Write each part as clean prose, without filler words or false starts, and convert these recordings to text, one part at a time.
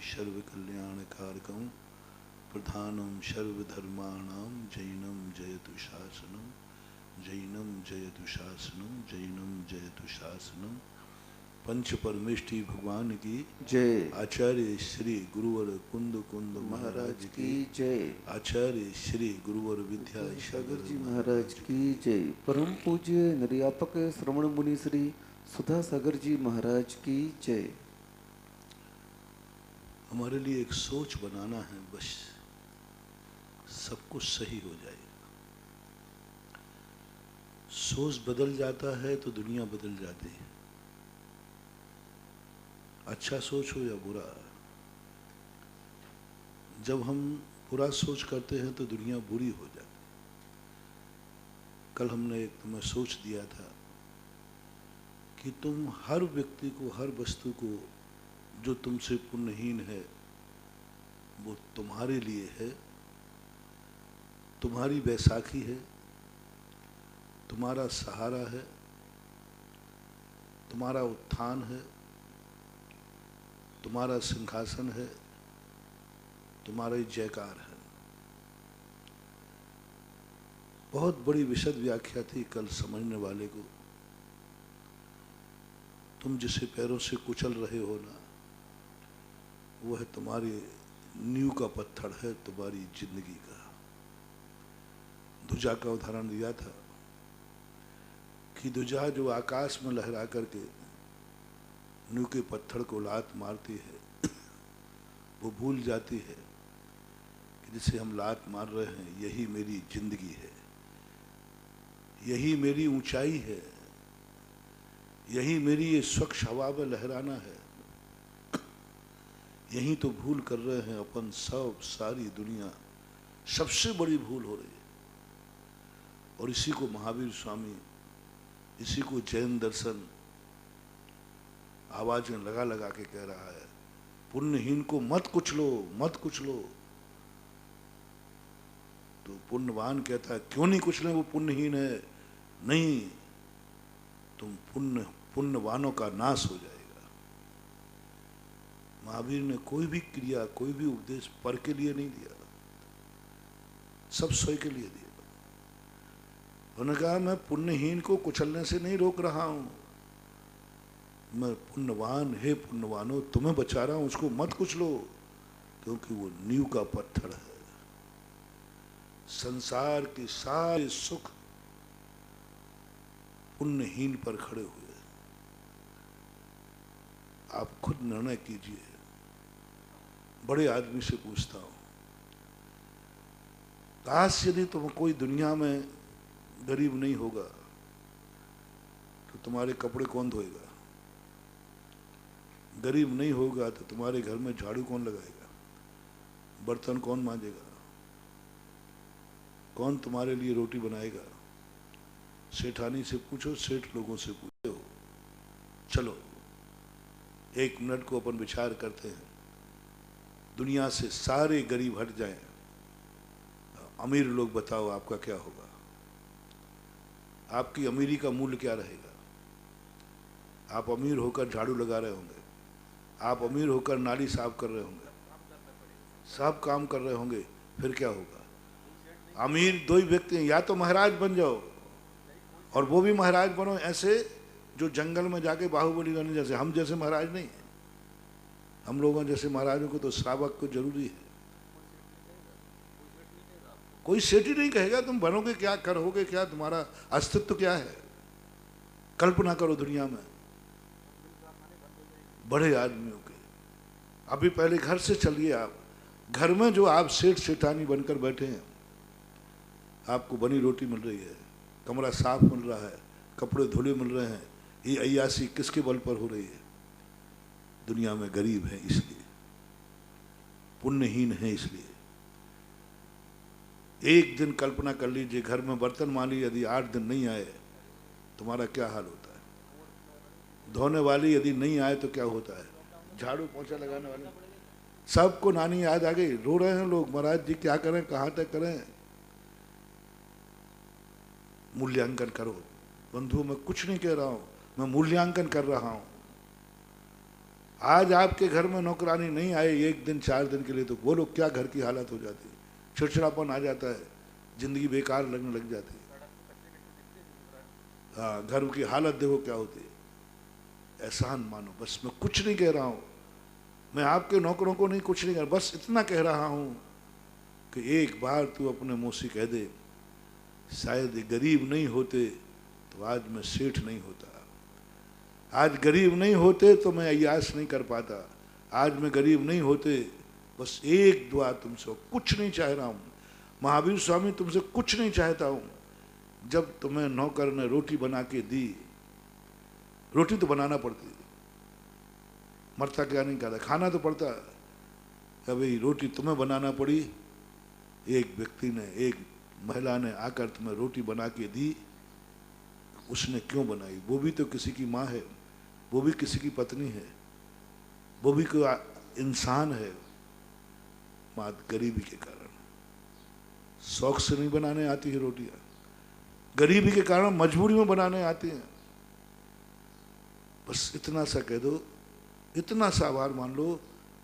सर्वकल्याणकारकं प्रधानं सर्वधर्माणां जैनं जयतु शासनं जैनं जयतु शासनं जैनं जयतु शासनं। पंच परमेष्ठी भगवान की जय। आचार्य श्री गुरुवर कुंद कुंद महाराज की जय। आचार्य श्री गुरुवर विद्या सागर जी महाराज की जय। परम पूज्य निर्यापक श्रवण मुनि श्री सुधा सागर जी महाराज की जय। हमारे लिए एक सोच बनाना है, बस सब कुछ सही हो जाएगा। सोच बदल जाता है तो दुनिया बदल जाती है। अच्छा सोच हो या बुरा, जब हम बुरा सोच करते हैं तो दुनिया बुरी हो जाती है। कल हमने एक तुम्हें सोच दिया था कि तुम हर व्यक्ति को, हर वस्तु को जो तुमसे पुण्यहीन है वो तुम्हारे लिए है, तुम्हारी बैसाखी है, तुम्हारा सहारा है, तुम्हारा उत्थान है, तुम्हारा सिंहासन है, तुम्हारा जयकार है। बहुत बड़ी विशद व्याख्या थी कल समझने वाले को। तुम जिसे पैरों से कुचल रहे हो ना, वह तुम्हारी नींव का पत्थर है, तुम्हारी जिंदगी का। ध्वजा का उदाहरण दिया था कि ध्वजा जो आकाश में लहरा करके नींव के पत्थर को लात मारती है, वो भूल जाती है कि जिसे हम लात मार रहे हैं यही मेरी जिंदगी है, यही मेरी ऊंचाई है, यही मेरी ये स्वच्छ हवा में लहराना है। यही तो भूल कर रहे हैं अपन सब, सारी दुनिया सबसे बड़ी भूल हो रही है। और इसी को महावीर स्वामी, इसी को जैन दर्शन आवाजें लगा लगा के कह रहा है, पुण्यहीन को मत कुचलो, मत कुचलो। तो पुण्यवान कहता है क्यों नहीं कुचले, वो पुण्यहीन है। नहीं, तुम पुण्यवानों का नाश हो जाएगा। महावीर ने कोई भी क्रिया, कोई भी उपदेश पर के लिए नहीं दिया, सब स्वयं के लिए दिया। उन्होंने कहा मैं पुण्यहीन को कुचलने से नहीं रोक रहा हूं, मैं पुण्यवान, हे पुण्यवानों तुम्हें बचा रहा हूं, उसको मत कुचलो, क्योंकि वो नींव का पत्थर है। संसार के सारे सुख पुण्यहीन पर खड़े हुए। आप खुद निर्णय कीजिए। बड़े आदमी से पूछता हूं, काश यदि तुम कोई दुनिया में गरीब नहीं होगा तो तुम्हारे कपड़े कौन धोएगा? गरीब नहीं होगा तो तुम्हारे घर में झाड़ू कौन लगाएगा? बर्तन कौन मांजेगा? कौन तुम्हारे लिए रोटी बनाएगा? सेठानी से पूछो, सेठ लोगों से पूछो। चलो एक मिनट को अपन विचार करते हैं, दुनिया से सारे गरीब हट जाएं, अमीर लोग बताओ आपका क्या होगा? आपकी अमीरी का मूल्य क्या रहेगा? आप अमीर होकर झाड़ू लगा रहे होंगे, आप अमीर होकर नाली साफ कर रहे होंगे, सब काम कर रहे होंगे, फिर क्या होगा? अमीर दो ही व्यक्ति हैं, या तो महाराज बन जाओ, और वो भी महाराज बनो ऐसे जो जंगल में जाके बाहुबली करने जैसे। हम जैसे महाराज नहीं है, हम लोगों जैसे महाराजों को तो श्रावक को जरूरी है। कोई सेठ ही नहीं कहेगा तुम बनोगे क्या, करोगे क्या, तुम्हारा अस्तित्व क्या है। कल्पना करो दुनिया में बड़े आदमियों के। अभी पहले घर से चलिए, आप घर में जो आप सेठ सेठानी बनकर बैठे हैं, आपको बनी रोटी मिल रही है, कमरा साफ मिल रहा है, कपड़े धुले मिल रहे हैं, ये अय्यासी किसके बल पर हो रही है? दुनिया में गरीब है इसलिए, पुण्यहीन है इसलिए। एक दिन कल्पना कर लीजिए, घर में बर्तन माली यदि 8 दिन नहीं आए, तुम्हारा क्या हाल होता है? धोने वाली यदि नहीं आए तो क्या होता है? झाड़ू पोंछा लगाने वाले सबको नानी याद आ गई, रो रहे हैं लोग, महाराज जी क्या करें, कहाँ तक करें? मूल्यांकन करो बंधुओं, मैं कुछ नहीं कह रहा हूं, मैं मूल्यांकन कर रहा हूं। आज आपके घर में नौकरानी नहीं आए एक दिन 4 दिन के लिए तो बोलो क्या घर की हालत हो जाती है, चिड़चिड़ापन आ जाता है, जिंदगी बेकार लगने लग जाती है। हाँ, घर की हालत देखो क्या होती है। एहसान मानो, बस मैं कुछ नहीं कह रहा हूँ, मैं आपके नौकरों को नहीं कुछ नहीं कह रहा, बस इतना कह रहा हूँ कि एक बार तू अपने मुंह से कह दे, शायद ये गरीब नहीं होते तो आज मैं सेठ नहीं होता, आज गरीब नहीं होते तो मैं अय्याश नहीं कर पाता, आज मैं गरीब नहीं होते। बस एक दुआ तुमसे, कुछ नहीं चाह रहा हूँ महावीर स्वामी, तुमसे कुछ नहीं चाहता हूँ। जब तुम्हें नौकर ने रोटी बना के दी, रोटी तो बनाना पड़ती, मरता क्या नहीं कहता, खाना तो पड़ता, भाई रोटी तुम्हें बनाना पड़ी। एक व्यक्ति ने, एक महिला ने आकर तुम्हें रोटी बना के दी, उसने क्यों बनाई? वो भी तो किसी की माँ है, वो भी किसी की पत्नी है, वो भी कोई इंसान है। मात गरीबी के कारण, शौक से नहीं बनाने आती है रोटियां, गरीबी के कारण मजबूरी में बनाने आती हैं। बस इतना सा कह दो, इतना सा आभार मान लो,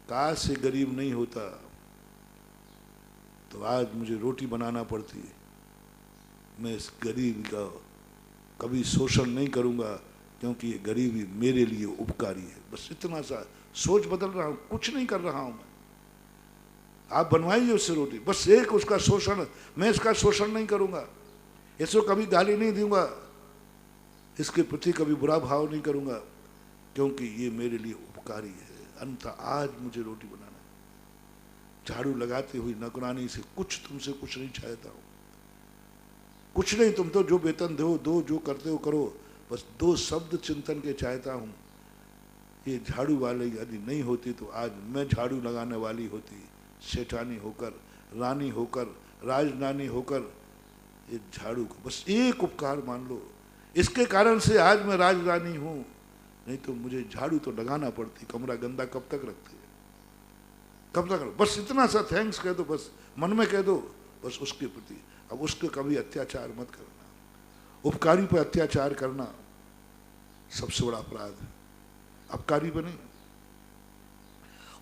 काश से गरीब नहीं होता तो आज मुझे रोटी बनाना पड़ती, मैं इस गरीबी का कभी शोषण नहीं करूंगा क्योंकि ये गरीबी मेरे लिए उपकारी है। बस इतना सा सोच बदल रहा हूं, कुछ नहीं कर रहा हूं मैं। आप बनवाइए उससे रोटी, बस एक उसका शोषण, मैं इसका शोषण नहीं करूंगा, इसको कभी गाली नहीं दूंगा, इसके प्रति कभी बुरा भाव नहीं करूंगा क्योंकि ये मेरे लिए उपकारी है। अन्यथा आज मुझे रोटी बनाना, झाड़ू लगाते हुई नौकरानी से कुछ तुमसे कुछ नहीं चाहता हूं, कुछ नहीं, तुम तो जो वेतन दो, जो करते हो करो, बस 2 शब्द चिंतन के चाहता हूं। ये झाड़ू वाली यदि नहीं होती तो आज मैं झाड़ू लगाने वाली होती, सेठानी होकर, रानी होकर, राजरानी होकर। ये झाड़ू को बस एक उपकार मान लो, इसके कारण से आज मैं राजरानी हूं, नहीं तो मुझे झाड़ू तो लगाना पड़ती, कमरा गंदा कब तक रखती है, कब तक। बस इतना सा थैंक्स कह दो, बस मन में कह दो, बस उसके प्रति। अब उसके कभी अत्याचार मत करना, उपकारी पर अत्याचार करना सबसे बड़ा अपराध है। अपकारी पर नहीं,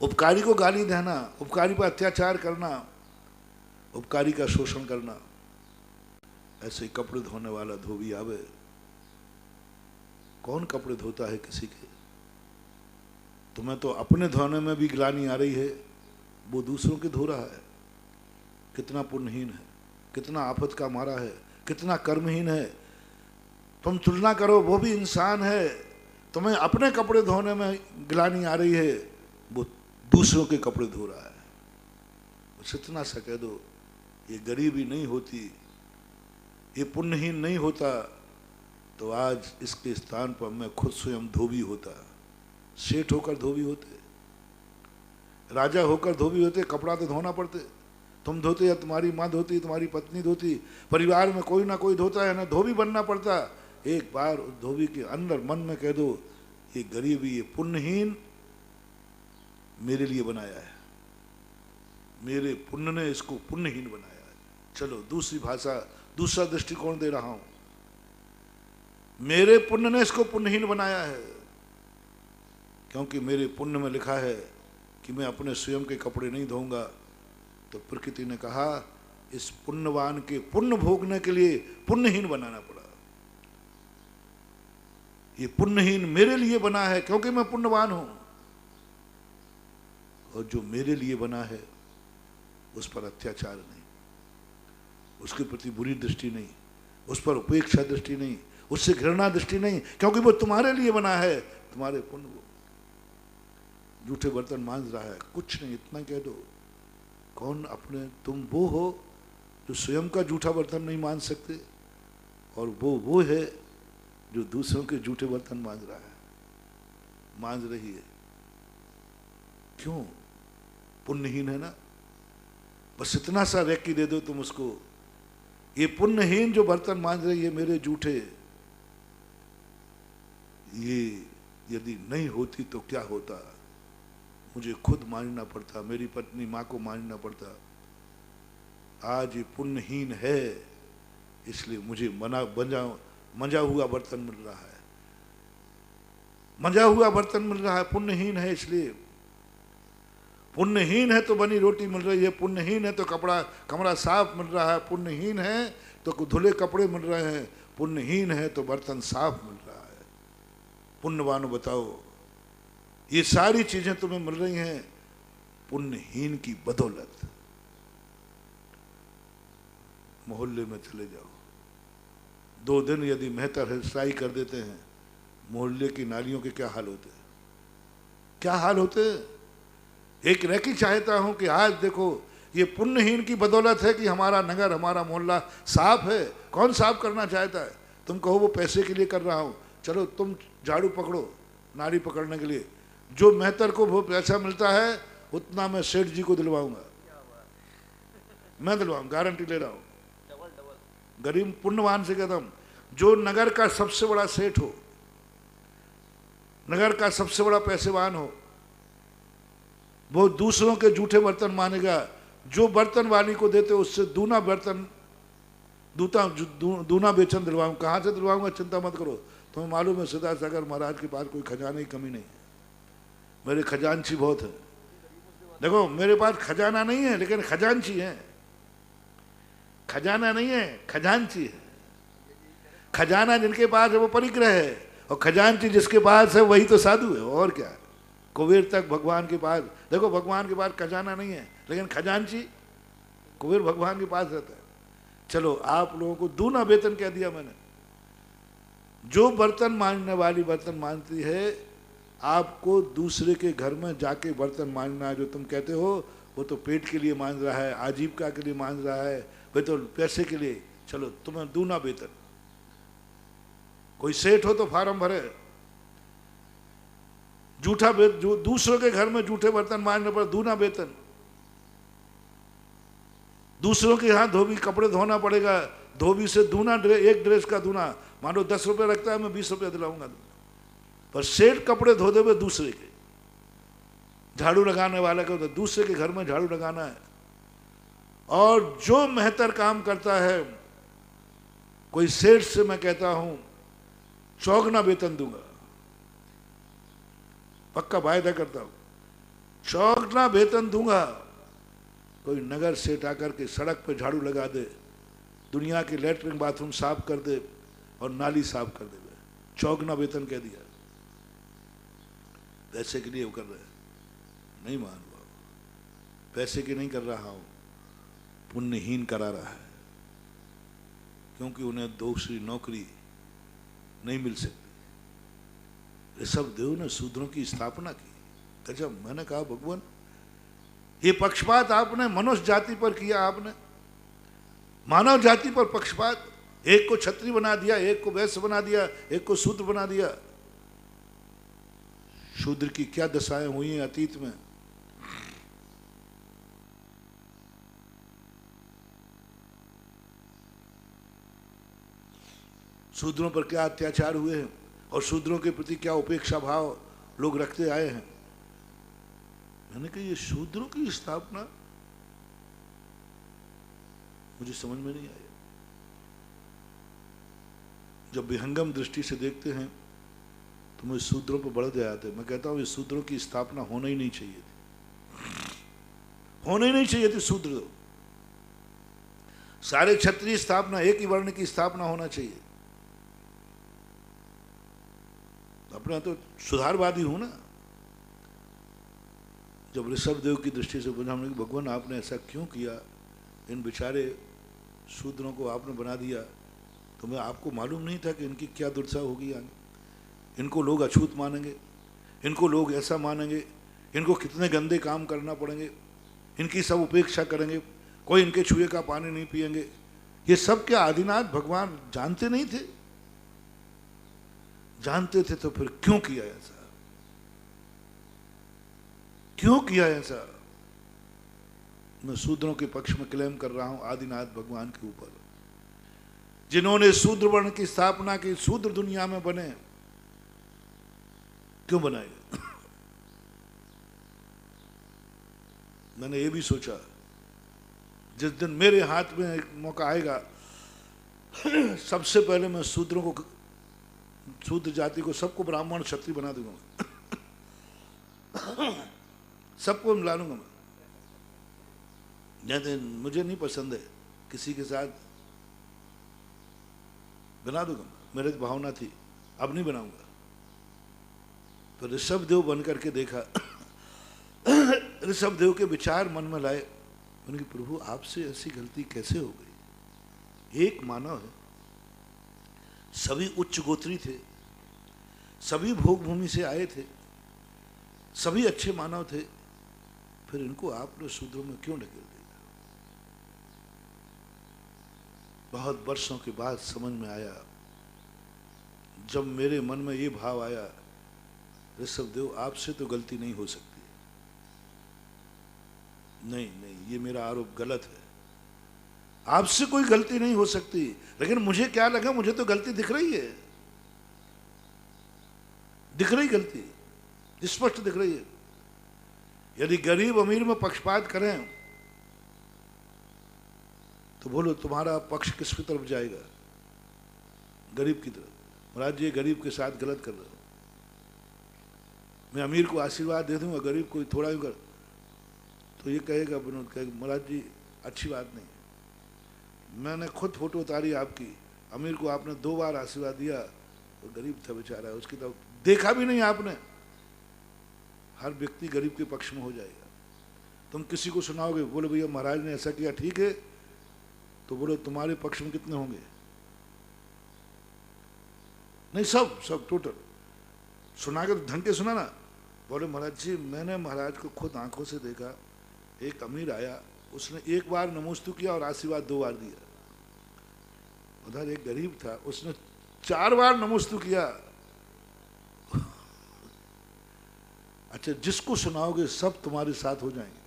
उपकारी को गाली देना, उपकारी पर अत्याचार करना, उपकारी का शोषण करना। ऐसे ही कपड़े धोने वाला धोबी आवे, कौन कपड़े धोता है किसी के? तुम्हें तो अपने धोने में भी ग्लानि आ रही है, वो दूसरों के धो रहा है। कितना पुण्यहीन है, कितना आफत का मारा है, कितना कर्महीन है। तुम तुलना करो, वो भी इंसान है, तुम्हें अपने कपड़े धोने में ग्लानि आ रही है, वो दूसरों के कपड़े धो रहा है। बस इतना सा कह दो, ये गरीबी नहीं होती, ये पुण्यहीन नहीं होता तो आज इसके स्थान पर मैं खुद स्वयं धोबी होता। सेठ होकर धोबी होते, राजा होकर धोबी होते, कपड़ा तो धोना पड़ते। तुम धोते या तुम्हारी माँ धोती, तुम्हारी पत्नी धोती, परिवार में कोई ना कोई धोता है ना, धोबी बनना पड़ता। एक बार उस धोबी के अंदर मन में कह दो, ये गरीबी, ये पुण्यहीन मेरे लिए बनाया है, मेरे पुण्य ने इसको पुण्यहीन बनाया है। चलो दूसरी भाषा, दूसरा दृष्टिकोण दे रहा हूं, मेरे पुण्य ने इसको पुण्यहीन बनाया है क्योंकि मेरे पुण्य में लिखा है कि मैं अपने स्वयं के कपड़े नहीं धोऊंगा। तो प्रकृति ने कहा इस पुण्यवान के पुण्य भोगने के लिए पुण्यहीन बनाना पड़ा। ये पुण्यहीन मेरे लिए बना है क्योंकि मैं पुण्यवान हूं, और जो मेरे लिए बना है उस पर अत्याचार नहीं, उसके प्रति बुरी दृष्टि नहीं, उस पर उपेक्षा दृष्टि नहीं, उससे घृणा दृष्टि नहीं, क्योंकि वो तुम्हारे लिए बना है, तुम्हारे पुण्य। वो जूठे बर्तन मांज रहा है, कुछ नहीं, इतना कह दो, कौन अपने, तुम वो हो जो स्वयं का जूठा बर्तन नहीं मांज सकते, और वो है जो दूसरों के जूठे बर्तन मांज रहा है, मांज रही है। क्यों? पुण्यहीन है ना। बस इतना सा रेकी दे दो तुम उसको, ये पुण्यहीन जो बर्तन मांज रही है मेरे जूठे, ये यदि नहीं होती तो क्या होता, मुझे खुद मांजना पड़ता, मेरी पत्नी माँ को मांजना पड़ता। आज ये पुण्यहीन है इसलिए मुझे मंजा हुआ बर्तन मिल रहा है, मंजा हुआ बर्तन मिल रहा है, पुण्यहीन है इसलिए। पुण्यहीन है तो बनी रोटी मिल रही है, पुण्यहीन है तो कमरा साफ मिल रहा है, पुण्यहीन है तो धुले कपड़े मिल रहे हैं, पुण्यहीन है तो बर्तन साफ मिल रहा है। पुण्यवानो बताओ, ये सारी चीजें तुम्हें मिल रही हैं पुण्यहीन की बदौलत। मोहल्ले में चले जाओ, 2 दिन यदि मेहतर हरिसाई कर देते हैं, मोहल्ले की नालियों के क्या हाल होते हैं, क्या हाल होते हैं। एक रैकी चाहता हूं कि आज देखो ये पुण्यहीन की बदौलत है कि हमारा नगर, हमारा मोहल्ला साफ है। कौन साफ करना चाहता है? तुम कहो वो पैसे के लिए कर रहा हूं, चलो तुम झाड़ू पकड़ो नाली पकड़ने के लिए, जो मेहतर को वो पैसा मिलता है उतना मैं सेठ जी को दिलवाऊंगा, मैं दिलवाऊंगा, गारंटी ले रहा हूं। गरीब पुण्यवान से कहता हूं, जो नगर का सबसे बड़ा सेठ हो, नगर का सबसे बड़ा पैसेवान हो, वो दूसरों के जूठे बर्तन मानेगा। जो बर्तन वाली को देते उससे दूना वेतन दिलवाऊंगा। कहाँ से दिलवाऊंगा चिंता मत करो, तुम्हें मालूम है सीधा सागर महाराज के पास कोई खजाने की कमी नहीं है, मेरे खजांची बहुत है। देखो मेरे पास खजाना नहीं है लेकिन खजांची है, खजाना नहीं है खजांची है। खजाना जिनके पास है वो परिग्रह है, और खजांची जिसके पास है वही तो साधु है। और क्या, कुबेर तक भगवान के पास, देखो भगवान के पास खजाना नहीं है लेकिन खजांची कुबेर भगवान के पास रहता है। चलो आप लोगों को दूना वेतन कह दिया मैंने। जो बर्तन मांजने वाली बर्तन मांजती है, आपको दूसरे के घर में जाके बर्तन मांजना, जो तुम कहते हो वो तो पेट के लिए मांज रहा है, आजीविका के लिए मांज रहा है, वे तो पैसे के लिए, चलो तुम्हें दूना वेतन। कोई सेठ हो तो फार्म भरे, दूसरों के घर में जूठे बर्तन मांजने पर दूना वेतन। दूसरों के यहाँ धोबी कपड़े धोना पड़ेगा, धोबी से दूना, एक ड्रेस का दूना। मानो 10 रुपये रखता है, मैं 20 रुपये दिलाऊंगा, पर सेठ कपड़े धो देवे दूसरे के। झाड़ू लगाने वाले को तो दूसरे के घर में झाड़ू लगाना है। और जो मेहतर काम करता है, कोई सेठ से मैं कहता हूं चौगुना वेतन दूंगा, पक्का वायदा करता हूं, चौगुना वेतन दूंगा। कोई नगर सेठ आकर के सड़क पे झाड़ू लगा दे, दुनिया के लेटरिन बाथरूम साफ कर दे और नाली साफ कर दे, चौगुना वेतन कह दिया। पैसे के लिए वो कर रहे हैं, नहीं मान पाओ, पैसे के नहीं कर रहा हूं, पुण्यहीन करा रहा है, क्योंकि उन्हें दूसरी नौकरी नहीं मिल सकती। ऋषभ देव ने शूद्रों की स्थापना की। गजब, मैंने कहा भगवान ये पक्षपात आपने मनुष्य जाति पर किया, आपने मानव जाति पर पक्षपात। एक को क्षत्रिय बना दिया, एक को वैश्य बना दिया, एक को शूद्र बना दिया। शूद्र की क्या दशाएं हुई हैं अतीत में। शूद्रों पर क्या अत्याचार हुए हैं और शूद्रों के प्रति क्या उपेक्षा भाव लोग रखते आए हैं। मैंने कहा ये शूद्रों की स्थापना मुझे समझ में नहीं आई। जब विहंगम दृष्टि से देखते हैं तो मुझे शूद्रों पर बड़े दया आते। मैं कहता हूं ये शूद्रों की स्थापना होना ही नहीं चाहिए थी, होना ही नहीं चाहिए थी। शूद्र सारे क्षत्रिय स्थापना, एक ही वर्ण की स्थापना होना चाहिए। अपना तो सुधारवादी हूं ना। जब ऋषभ देव की दृष्टि से पूछा हमने कि भगवान आपने ऐसा क्यों किया, इन बेचारे शूद्रों को आपने बना दिया, तो मैं आपको मालूम नहीं था कि इनकी क्या दुर्दशा होगी आगे। इनको लोग अछूत मानेंगे, इनको लोग ऐसा मानेंगे, इनको कितने गंदे काम करना पड़ेंगे, इनकी सब उपेक्षा करेंगे, कोई इनके छुए का पानी नहीं पिएंगे। ये सब क्या आदिनाथ भगवान जानते नहीं थे? जानते थे तो फिर क्यों किया ऐसा, क्यों किया ऐसा? मैं शूद्रों के पक्ष में क्लेम कर रहा हूं आदिनाथ भगवान के ऊपर, जिन्होंने शूद्र वर्ण की स्थापना की, शूद्र दुनिया में बने। क्यों बनाए? मैंने ये भी सोचा जिस दिन मेरे हाथ में एक मौका आएगा सबसे पहले मैं शूद्रों को शूद्र जाति को सबको ब्राह्मण क्षत्रिय बना दूंगा मैं। सबको मिला लूंगा मैं। जैसे मुझे नहीं पसंद है किसी के साथ, बना दूंगा मैं, मेरे तो भावना थी, अब नहीं बनाऊंगा। तो ऋषभ देव बन करके देखा। ऋषभ देव के विचार मन में लाए, उनकी प्रभु आपसे ऐसी गलती कैसे हो गई? एक मानव है, सभी उच्च गोत्री थे, सभी भोग भूमि से आए थे, सभी अच्छे मानव थे, फिर इनको आपने शूद्रों में क्यों ढकेल दिया? बहुत वर्षों के बाद समझ में आया, जब मेरे मन में ये भाव आया, ऋषभ देव आपसे तो गलती नहीं हो सकती। नहीं नहीं, ये मेरा आरोप गलत है, आपसे कोई गलती नहीं हो सकती। लेकिन मुझे क्या लगा, मुझे तो गलती दिख रही है, दिख रही गलती, स्पष्ट दिख रही है। यदि गरीब अमीर में पक्षपात करें तो बोलो तुम्हारा पक्ष किस की तरफ जाएगा? गरीब की तरफ। महाराज जी गरीब के साथ गलत कर रहे हो, मैं अमीर को आशीर्वाद दे दूंगा, गरीब को थोड़ा ही कर, तो ये कहेगा विनोद, कहेगा महाराज जी अच्छी बात नहीं। मैंने खुद फोटो उतारी आपकी, अमीर को आपने 2 बार आशीर्वाद दिया, तो गरीब था बेचारा, उसकी तरफ देखा भी नहीं आपने। हर व्यक्ति गरीब के पक्ष में हो जाएगा। तुम किसी को सुनाओगे, बोले भैया महाराज ने ऐसा किया, ठीक है, तो बोलो तुम्हारे पक्ष में कितने होंगे? नहीं, सब टोटल सुना के तो ढंग के सुना ना। बोले महाराज जी मैंने महाराज को खुद आंखों से देखा, एक अमीर आया, उसने 1 बार नमोस्तु किया और आशीर्वाद 2 बार दिया। उधर एक गरीब था, उसने 4 बार नमोस्तु किया। अच्छा, जिसको सुनाओगे सब तुम्हारे साथ हो जाएंगे।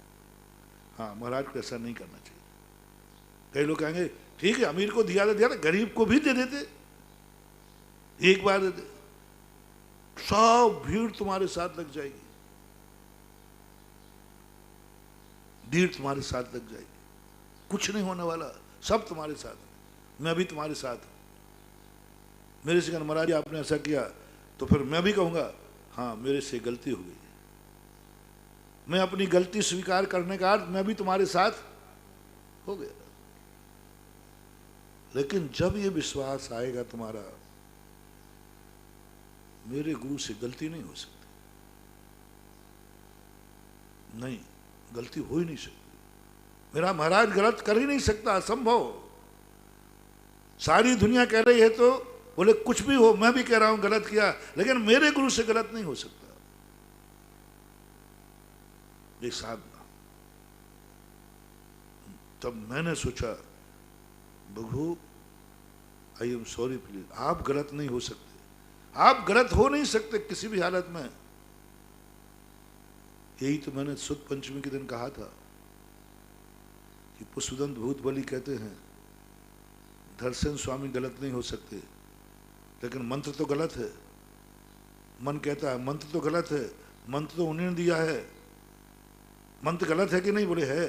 हाँ, महाराज को ऐसा नहीं करना चाहिए। कई लोग कहेंगे ठीक है, अमीर को दिया था, गरीब को भी दे देते, 1 बार दे दे, सब भीड़ तुम्हारे साथ लग जाएगी, भीड़ तुम्हारे साथ लग जाएगी, कुछ नहीं होने वाला, सब तुम्हारे साथ, मैं भी तुम्हारे साथ हूं। मेरे से कहना महाराज आपने ऐसा किया, तो फिर मैं भी कहूंगा हाँ मेरे से गलती हो गई, मैं अपनी गलती स्वीकार करने का अर्थ मैं भी तुम्हारे साथ हो गया। लेकिन जब ये विश्वास आएगा तुम्हारा, मेरे गुरु से गलती नहीं हो सकती, नहीं, गलती हो ही नहीं सकती, मेरा महाराज गलत कर ही नहीं सकता, असंभव। सारी दुनिया कह रही है तो बोले कुछ भी हो, मैं भी कह रहा हूं गलत किया, लेकिन मेरे गुरु से गलत नहीं हो सकता। ये साधना। तब मैंने सोचा प्रभु आई एम सॉरी प्लीज, आप गलत नहीं हो सकते, आप गलत हो नहीं सकते किसी भी हालत में। यही तो मैंने सुद पंचमी के दिन कहा था कि पुष्पदंत भूत बलि कहते हैं दर्शन स्वामी गलत नहीं हो सकते, लेकिन मंत्र तो गलत है। मन कहता है मंत्र तो गलत है, मंत्र तो उन्होंने दिया है, मंत्र गलत है कि नहीं? बोले है।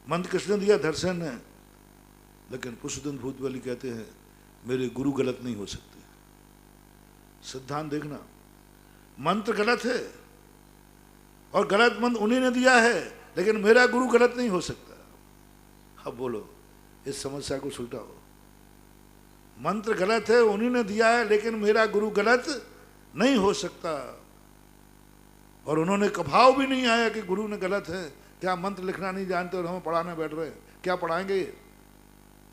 मंत्र किसने दिया? दर्शन ने। लेकिन पुष्पदंत भूत बलि कहते हैं मेरे गुरु गलत नहीं हो सकते। सिद्धांत देखना, मंत्र गलत है और गलत मंत्र उन्हीं ने दिया है, लेकिन मेरा गुरु गलत नहीं हो सकता। अब बोलो इस समस्या को सुलटाओ। मंत्र गलत है, उन्हीं ने दिया है, लेकिन मेरा गुरु गलत नहीं हो सकता। और उन्होंने कभाव भी नहीं आया कि गुरु ने गलत है। क्या मंत्र लिखना नहीं जानते और हमें पढ़ाने बैठ रहे हैं? क्या पढ़ाएंगे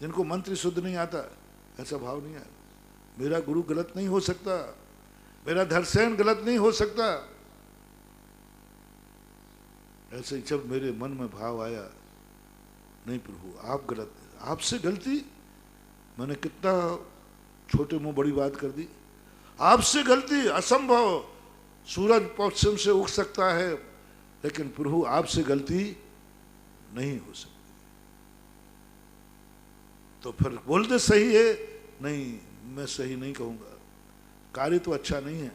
जिनको मंत्र शुद्ध नहीं आता? ऐसा भाव नहीं आया। मेरा गुरु गलत नहीं हो सकता, मेरा धरसेन गलत नहीं हो सकता। ऐसे ही जब मेरे मन में भाव आया नहीं प्रभु आप गलत, आपसे गलती, मैंने कितना छोटे मुंह बड़ी बात कर दी। आपसे गलती असंभव, सूरज पश्चिम से उग सकता है, लेकिन प्रभु आपसे गलती नहीं हो सकती। तो फिर बोलते सही है, नहीं मैं सही नहीं कहूंगा, कार्य तो अच्छा नहीं है,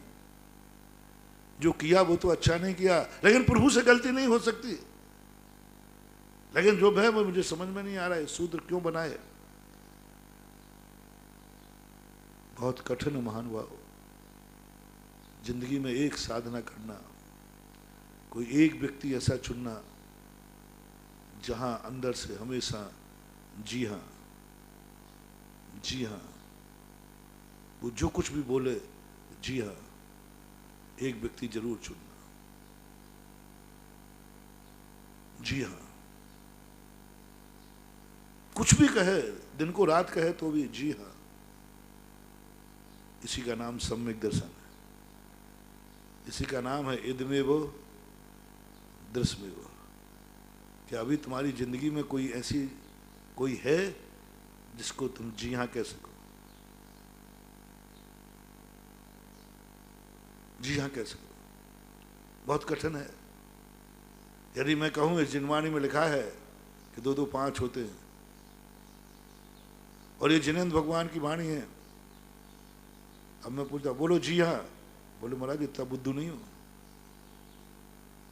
जो किया वो तो अच्छा नहीं किया, लेकिन प्रभु से गलती नहीं हो सकती। लेकिन जो है वो मुझे समझ में नहीं आ रहा है, सूत्र क्यों बनाए? बहुत कठिन महानुभाव। जिंदगी में एक साधना करना, कोई एक व्यक्ति ऐसा चुनना जहां अंदर से हमेशा जी हाँ, जी हाँ, वो जो कुछ भी बोले जी हाँ, एक व्यक्ति जरूर चुनना। जी हाँ, कुछ भी कहे, दिन को रात कहे तो भी जी हाँ। इसी का नाम सम्यक दर्शन है, इसी का नाम है इदमेव दृश्यमेव। क्या अभी तुम्हारी जिंदगी में कोई ऐसी कोई है जिसको तुम जी हाँ कह सको? जी हाँ कह सको, बहुत कठिन है। यदि मैं कहूं इस जिनवाणी में लिखा है कि दो दो पांच होते हैं, और ये जिनेंद्र भगवान की वाणी है, अब मैं पूछता बोलो जी हाँ, बोले महाराज इतना बुद्धू नहीं हो,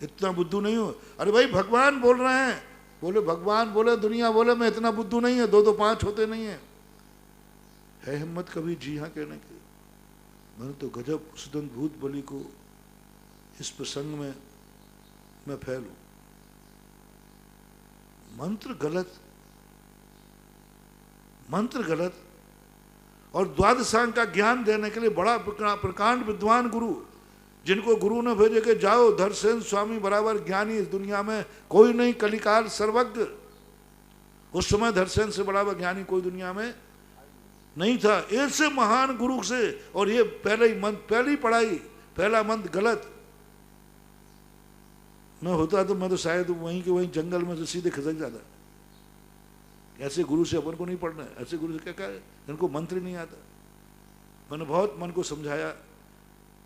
इतना बुद्धू नहीं हो। अरे भाई भगवान बोल रहे हैं, बोले भगवान बोले, दुनिया बोले, मैं इतना बुद्धू नहीं है, दो दो पांच होते नहीं है हिम्मत कभी जी हाँ कहने की? मैंने तो गजब सुदंत भूत बलि को इस प्रसंग में मैं फैलूं। मंत्र गलत, मंत्र गलत, और द्वादशांग का ज्ञान देने के लिए बड़ा प्रकांड विद्वान गुरु, जिनको गुरु ने भेजे कि जाओ धरसेन स्वामी बराबर ज्ञानी इस दुनिया में कोई नहीं, कलिकाल सर्वज्ञ। उस समय धरसेन से बराबर ज्ञानी कोई दुनिया में नहीं था। ऐसे महान गुरु से, और ये पहले ही मंत्र, पहली पढ़ाई, पहला मंत्र गलत। मैं होता तो मैं तो शायद वहीं के वहीं जंगल में से सीधे खिसक जाता। ऐसे गुरु से अपन को नहीं पढ़ना है, ऐसे गुरु से क्या कहा, जिनको मंत्र नहीं आता। मैंने बहुत मन को समझाया,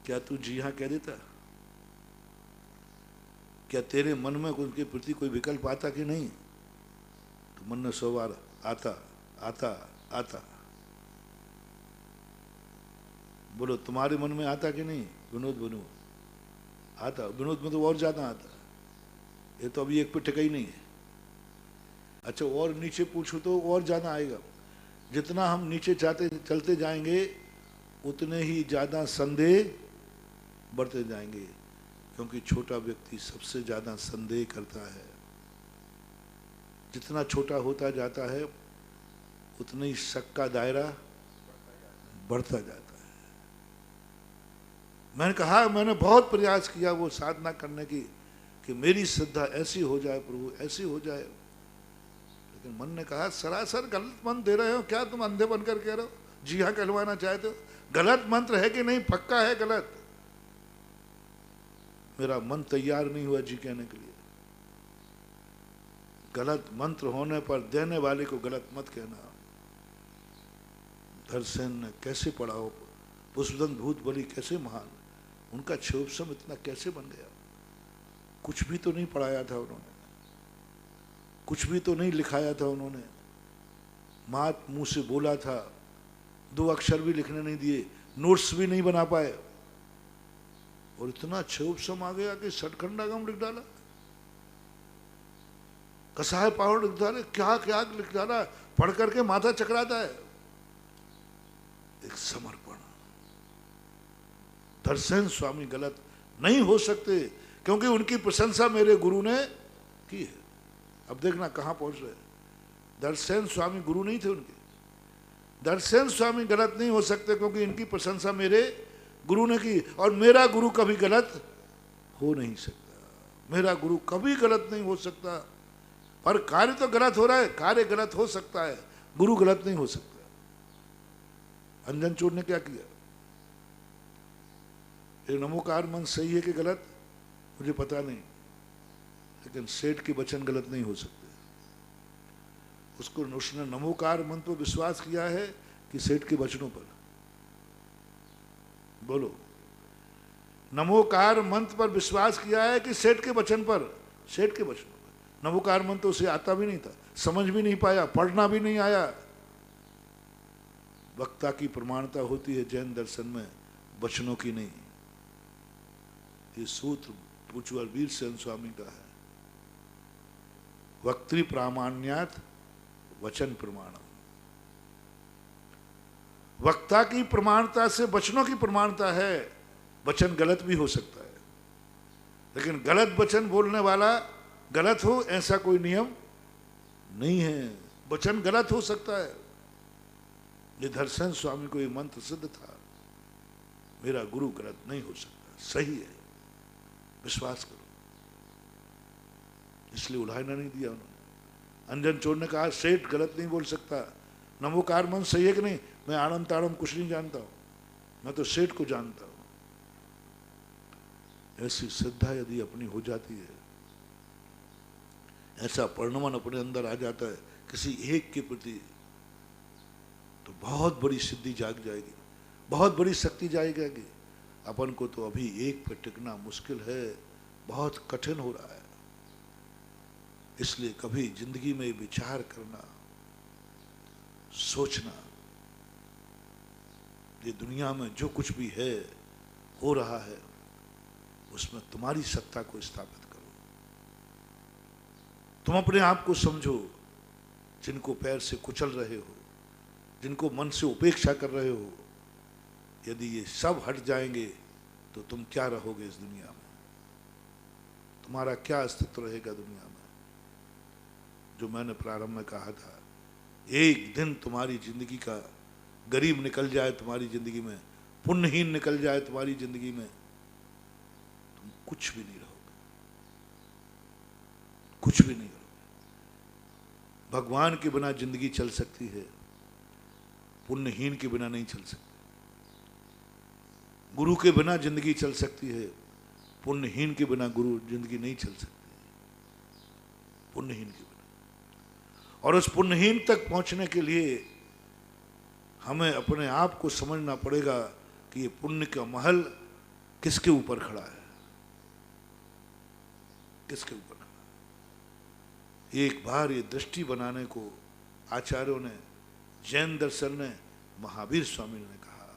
क्या तू जी हाँ कह देता? क्या तेरे मन में उनके प्रति कोई विकल्प आता कि नहीं? तो मन में 100 बार आता आता आता। बोलो तुम्हारे मन में आता कि नहीं? विनोद बनू आता, विनोद में तो और ज्यादा आता। ये तो अभी एक पे टिका ही नहीं है। अच्छा और नीचे पूछो तो और ज्यादा आएगा। जितना हम नीचे चलते जाएंगे उतने ही ज्यादा संदेह बढ़ते जाएंगे, क्योंकि छोटा व्यक्ति सबसे ज्यादा संदेह करता है। जितना छोटा होता जाता है उतना ही शक का दायरा बढ़ता जाता है। मैंने कहा, मैंने बहुत प्रयास किया वो साधना करने की कि मेरी श्रद्धा ऐसी हो जाए प्रभु, ऐसी हो जाए, लेकिन मन ने कहा सरासर गलत मंत्र दे रहे हो, क्या तुम अंधे बनकर कह रहे हो? जी हाँ कहलवाना चाहते हो? गलत मंत्र है कि नहीं? पक्का है गलत। मेरा मन तैयार नहीं हुआ जी कहने के लिए। गलत मंत्र होने पर देने वाले को गलत मत कहना। धरसेन ने कैसे पढ़ा हो, पुष्पदंत भूत बलि कैसे महान, उनका क्षोभसम इतना कैसे बन गया? कुछ भी तो नहीं पढ़ाया था उन्होंने, कुछ भी तो नहीं लिखाया था उन्होंने। मात मुंह से बोला था, 2 अक्षर भी लिखने नहीं दिए, नोट्स भी नहीं बना पाए, और इतना क्षोभसम आ गया कि षटखंडागम लिख डाला, कसाय पावड़ लिख डाले, क्या क्या लिख डाला, पढ़ करके माथा चकराता है। एक समर्पण। धरसेन स्वामी गलत नहीं हो सकते, क्योंकि उनकी प्रशंसा मेरे गुरु ने की है। अब देखना कहां पहुंच रहे। धरसेन स्वामी गुरु नहीं थे उनके। धरसेन स्वामी गलत नहीं हो सकते क्योंकि इनकी प्रशंसा मेरे गुरु ने की, और मेरा गुरु कभी गलत हो नहीं सकता। मेरा गुरु कभी गलत नहीं हो सकता। पर कार्य तो गलत हो रहा है, कार्य गलत हो सकता है, गुरु गलत नहीं हो सकता। अंजन चोर ने क्या किया? ये नमोकार मंत्र सही है कि गलत मुझे पता नहीं, लेकिन सेठ के वचन गलत नहीं हो सकते। उसने नमोकार मंत्र पर विश्वास किया है कि सेठ के वचनों पर? बोलो, नमोकार मंत्र पर विश्वास किया है कि सेठ के वचन पर? सेठ के वचनों पर। नमोकार मंत्र उसे आता भी नहीं था, समझ भी नहीं पाया, पढ़ना भी नहीं आया। वक्ता की प्रमाणता होती है जैन दर्शन में, वचनों की नहीं। ये सूत्र पूज्य वीरसेन स्वामी का है, वक्तृ प्रामाण्यात वचन प्रमाणम। वक्ता की प्रमाणता से वचनों की प्रमाणता है। वचन गलत भी हो सकता है, लेकिन गलत वचन बोलने वाला गलत हो ऐसा कोई नियम नहीं है। वचन गलत हो सकता है। निदर्शन स्वामी को ये मंत्र सिद्ध था, मेरा गुरु गलत नहीं हो सकता, सही है, विश्वास करो। इसलिए उलाहना नहीं दिया उन्होंने। अंजन चोर ने कहा सेठ गलत नहीं बोल सकता, नमोकार मन सही है कि नहीं, मैं आड़म ताड़म कुछ नहीं जानता हूं, मैं तो सेठ को जानता हूं। ऐसी श्रद्धा यदि अपनी हो जाती है, ऐसा परिणमन अपने अंदर आ जाता है किसी एक के प्रति, तो बहुत बड़ी सिद्धि जाग जाएगी, बहुत बड़ी शक्ति जाएगी। अपन को तो अभी एक पर टिकना मुश्किल है, बहुत कठिन हो रहा है। इसलिए कभी जिंदगी में विचार करना, सोचना, ये दुनिया में जो कुछ भी है, हो रहा है, उसमें तुम्हारी सत्ता को स्थापित करो। तुम अपने आप को समझो, जिनको पैर से कुचल रहे हो, जिनको मन से उपेक्षा कर रहे हो, यदि ये सब हट जाएंगे तो तुम क्या रहोगे इस दुनिया में? तुम्हारा क्या अस्तित्व रहेगा दुनिया में? जो मैंने प्रारंभ में कहा था, एक दिन तुम्हारी जिंदगी का गरीब निकल जाए, तुम्हारी जिंदगी में पुण्यहीन निकल जाए, तुम्हारी जिंदगी में, तुम कुछ भी नहीं रहोगे, कुछ भी नहीं रहोगे। भगवान के बिना जिंदगी चल सकती है, पुण्यहीन के बिना नहीं चल सकती। गुरु के बिना जिंदगी चल सकती है, पुण्यहीन के बिना गुरु जिंदगी नहीं चल सकती, पुण्यहीन के बिना। और उस पुण्यहीन तक पहुंचने के लिए हमें अपने आप को समझना पड़ेगा कि ये पुण्य का महल किसके ऊपर खड़ा है, किसके ऊपर खड़ा है। एक बार ये दृष्टि बनाने को आचार्यों ने, जैन दर्शन ने, महावीर स्वामी ने कहा।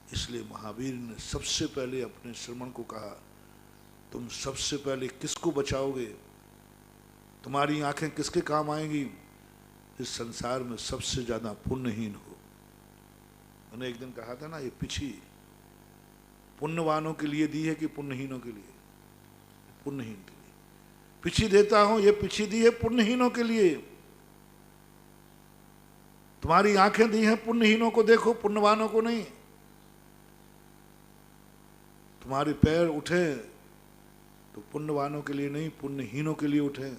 इसलिए महावीर ने सबसे पहले अपने श्रमण को कहा, तुम सबसे पहले किसको बचाओगे, तुम्हारी आंखें किसके काम आएंगी? इस संसार में सबसे ज्यादा पुण्यहीन हो। मैंने एक दिन कहा था ना, ये पिछी पुण्यवानों के लिए दी है कि पुण्यहीनों के लिए? पुण्यहीन के लिए पिछी देता हूं, ये पिछी दी है पुण्यहीनों के लिए। तुम्हारी आंखें दी हैं पुण्यहीनों को देखो, पुण्यवानों को नहीं। तुम्हारे पैर उठे तो पुण्यवानों के लिए नहीं, पुण्यहीनों के लिए उठे,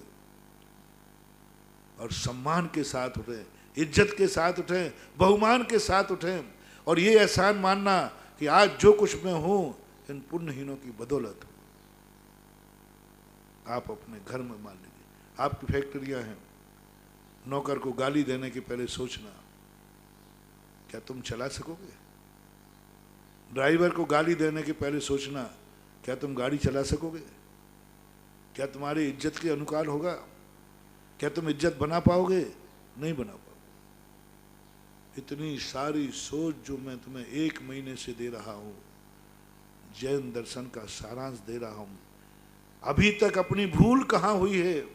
और सम्मान के साथ उठे, इज्जत के साथ उठे, बहुमान के साथ उठे, और ये एहसान मानना कि आज जो कुछ मैं हूं इन पुण्यहीनों की बदौलत हूं। आप अपने घर में मान लीजिए, आपकी फैक्ट्रियां हैं, नौकर को गाली देने के पहले सोचना, क्या तुम चला सकोगे? ड्राइवर को गाली देने के पहले सोचना, क्या तुम गाड़ी चला सकोगे? क्या तुम्हारी इज्जत के अनुकाल होगा? क्या तुम इज्जत बना पाओगे? नहीं बना पाओगे। इतनी सारी सोच जो मैं तुम्हें 1 महीने से दे रहा हूं, जैन दर्शन का सारांश दे रहा हूं, अभी तक अपनी भूल कहां हुई है?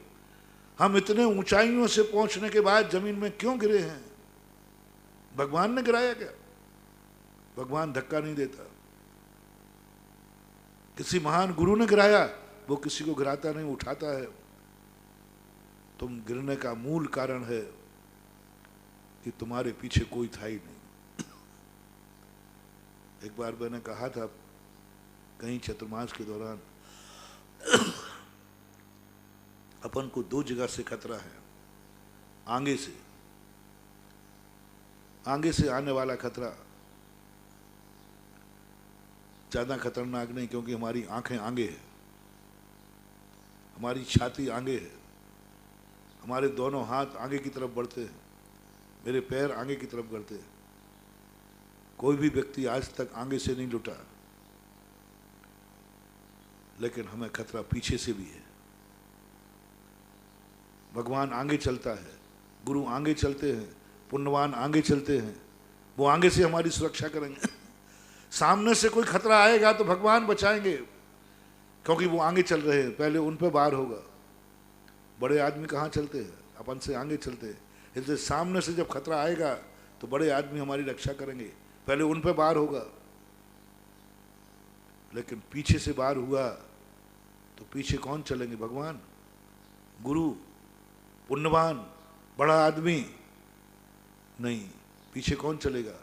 हम इतने ऊंचाइयों से पहुंचने के बाद जमीन में क्यों गिरे हैं? भगवान ने गिराया क्या? भगवान धक्का नहीं देता। किसी महान गुरु ने गिराया, वो किसी को गिराता नहीं, उठाता है। तुम गिरने का मूल कारण है कि तुम्हारे पीछे कोई था ही नहीं। एक बार मैंने कहा था कहीं चतुर्मास के दौरान, अपन को 2 जगह से खतरा है। आगे से आने वाला खतरा ज्यादा खतरनाक नहीं, क्योंकि हमारी आंखें आगे है, हमारी छाती आगे है, हमारे दोनों हाथ आगे की तरफ बढ़ते हैं, मेरे पैर आगे की तरफ बढ़ते हैं। कोई भी व्यक्ति आज तक आगे से नहीं लुटा, लेकिन हमें खतरा पीछे से भी है। भगवान आगे चलता है, गुरु आगे चलते हैं, पुण्यवान आगे चलते हैं, वो आगे से हमारी सुरक्षा करेंगे। सामने से कोई खतरा आएगा तो भगवान बचाएंगे, क्योंकि वो आगे चल रहे हैं, पहले उन पे वार होगा। बड़े आदमी कहाँ चलते हैं? अपन से आगे चलते हैं। इसलिए सामने से जब खतरा आएगा तो बड़े आदमी हमारी रक्षा करेंगे, पहले उन पे वार होगा। लेकिन पीछे से वार हुआ तो पीछे कौन चलेंगे? भगवान, गुरु, पुण्यवान, बड़ा आदमी? नहीं, पीछे कौन चलेगा?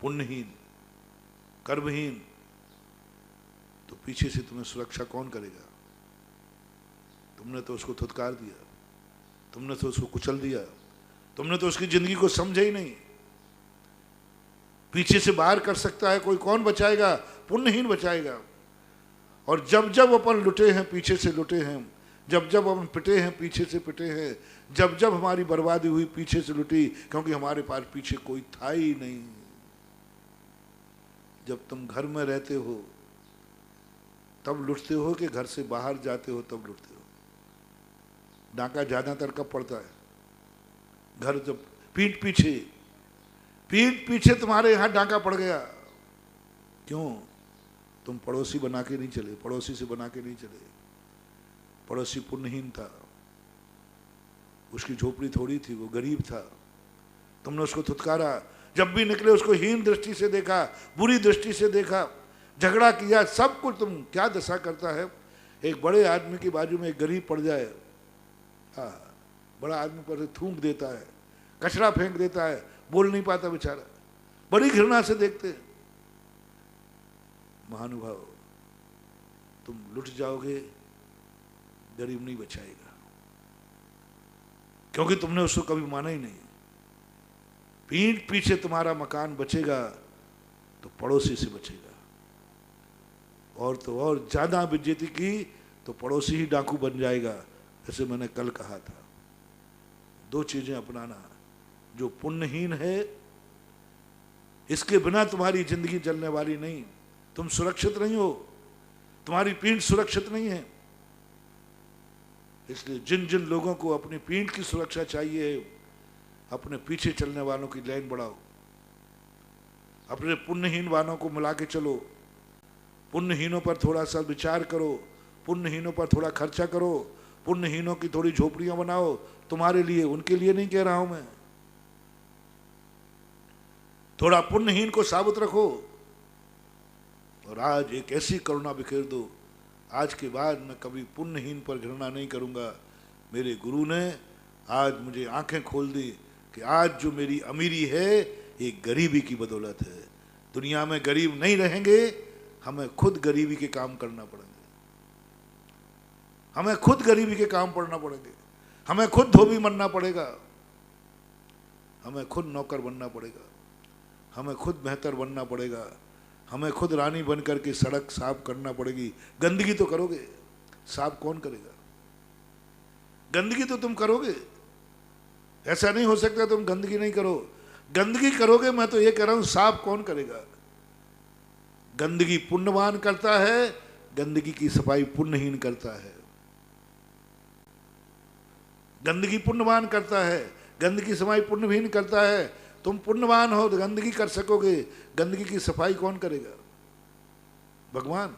पुण्यहीन, कर्महीन। तो पीछे से तुम्हें सुरक्षा कौन करेगा? तुमने तो उसको धुतकार दिया, तुमने तो उसको कुचल दिया, तुमने तो उसकी जिंदगी को समझा ही नहीं। पीछे से बाहर कर सकता है कोई, कौन बचाएगा? पुण्यहीन बचाएगा। और जब जब अपन लुटे हैं, पीछे से लुटे हैं, जब जब हम पिटे हैं, पीछे से पिटे हैं, जब जब हमारी बर्बादी हुई, पीछे से लुटी, क्योंकि हमारे पास पीछे कोई था ही नहीं। जब तुम घर में रहते हो तब लुटते हो कि घर से बाहर जाते हो तब लुटते हो? डाका ज्यादातर कब पड़ता है? घर जब पीठ पीछे तुम्हारे यहां डाका पड़ गया। क्यों? तुम पड़ोसी बना के नहीं चले, पड़ोसी से बना के नहीं चले। पड़ोसी पुण्यहीन था, उसकी झोपड़ी थोड़ी थी, वो गरीब था, तुमने उसको धुतकारा। जब भी निकले उसको हीन दृष्टि से देखा, बुरी दृष्टि से देखा, झगड़ा किया, सब कुछ। तुम क्या दशा करता है? एक बड़े आदमी के बाजू में एक गरीब पड़ जाए, हाँ, बड़ा आदमी पर थूक देता है, कचरा फेंक देता है, बोल नहीं पाता बेचारा, बड़ी घृणा से देखते हैं। महानुभाव, तुम लुट जाओगे, गरीब नहीं बचाएगा, क्योंकि तुमने उसको कभी माना ही नहीं। पीठ पीछे तुम्हारा मकान बचेगा तो पड़ोसी से बचेगा। और तो और ज्यादा बेइज्जती की तो पड़ोसी ही डाकू बन जाएगा। जैसे मैंने कल कहा था, दो चीजें अपनाना। जो पुण्यहीन है, इसके बिना तुम्हारी जिंदगी चलने वाली नहीं। तुम सुरक्षित नहीं हो, तुम्हारी पीठ सुरक्षित नहीं है। इसलिए जिन जिन लोगों को अपनी पीठ की सुरक्षा चाहिए, अपने पीछे चलने वालों की लाइन बढ़ाओ, अपने पुण्यहीन वालों को मिला के चलो, पुण्यहीनों पर थोड़ा सा विचार करो, पुण्यहीनों पर थोड़ा खर्चा करो, पुण्यहीनों की थोड़ी झोपड़ियां बनाओ तुम्हारे लिए, उनके लिए नहीं कह रहा हूं मैं। थोड़ा पुण्यहीन को साबित रखो। और आज एक ऐसी करुणा बिखेर दो, आज के बाद मैं कभी पुण्यहीन पर घृणा नहीं करूंगा। मेरे गुरु ने आज मुझे आंखें खोल दी कि आज जो मेरी अमीरी है ये गरीबी की बदौलत है। दुनिया में गरीब नहीं रहेंगे, हमें खुद गरीबी के काम करना पड़ेंगे, हमें खुद गरीबी के काम पड़ना पड़ेंगे, हमें खुद धोबी बनना पड़ेगा, हमें खुद नौकर बनना पड़ेगा, हमें खुद बेहतर बनना पड़ेगा, हमें खुद रानी बन करके सड़क साफ करना पड़ेगी। गंदगी तो करोगे, साफ कौन करेगा? गंदगी तो तुम करोगे, ऐसा नहीं हो सकता तुम गंदगी नहीं करो। गंदगी करोगे, मैं तो ये कह रहा हूं, साफ कौन करेगा? गंदगी पुण्यवान करता है, गंदगी की सफाई पुण्यहीन करता है। गंदगी पुण्यवान करता है, गंदगी सफाई पुण्यहीन करता है। तुम पुण्यवान हो तो गंदगी कर सकोगे, गंदगी की सफाई कौन करेगा? भगवान,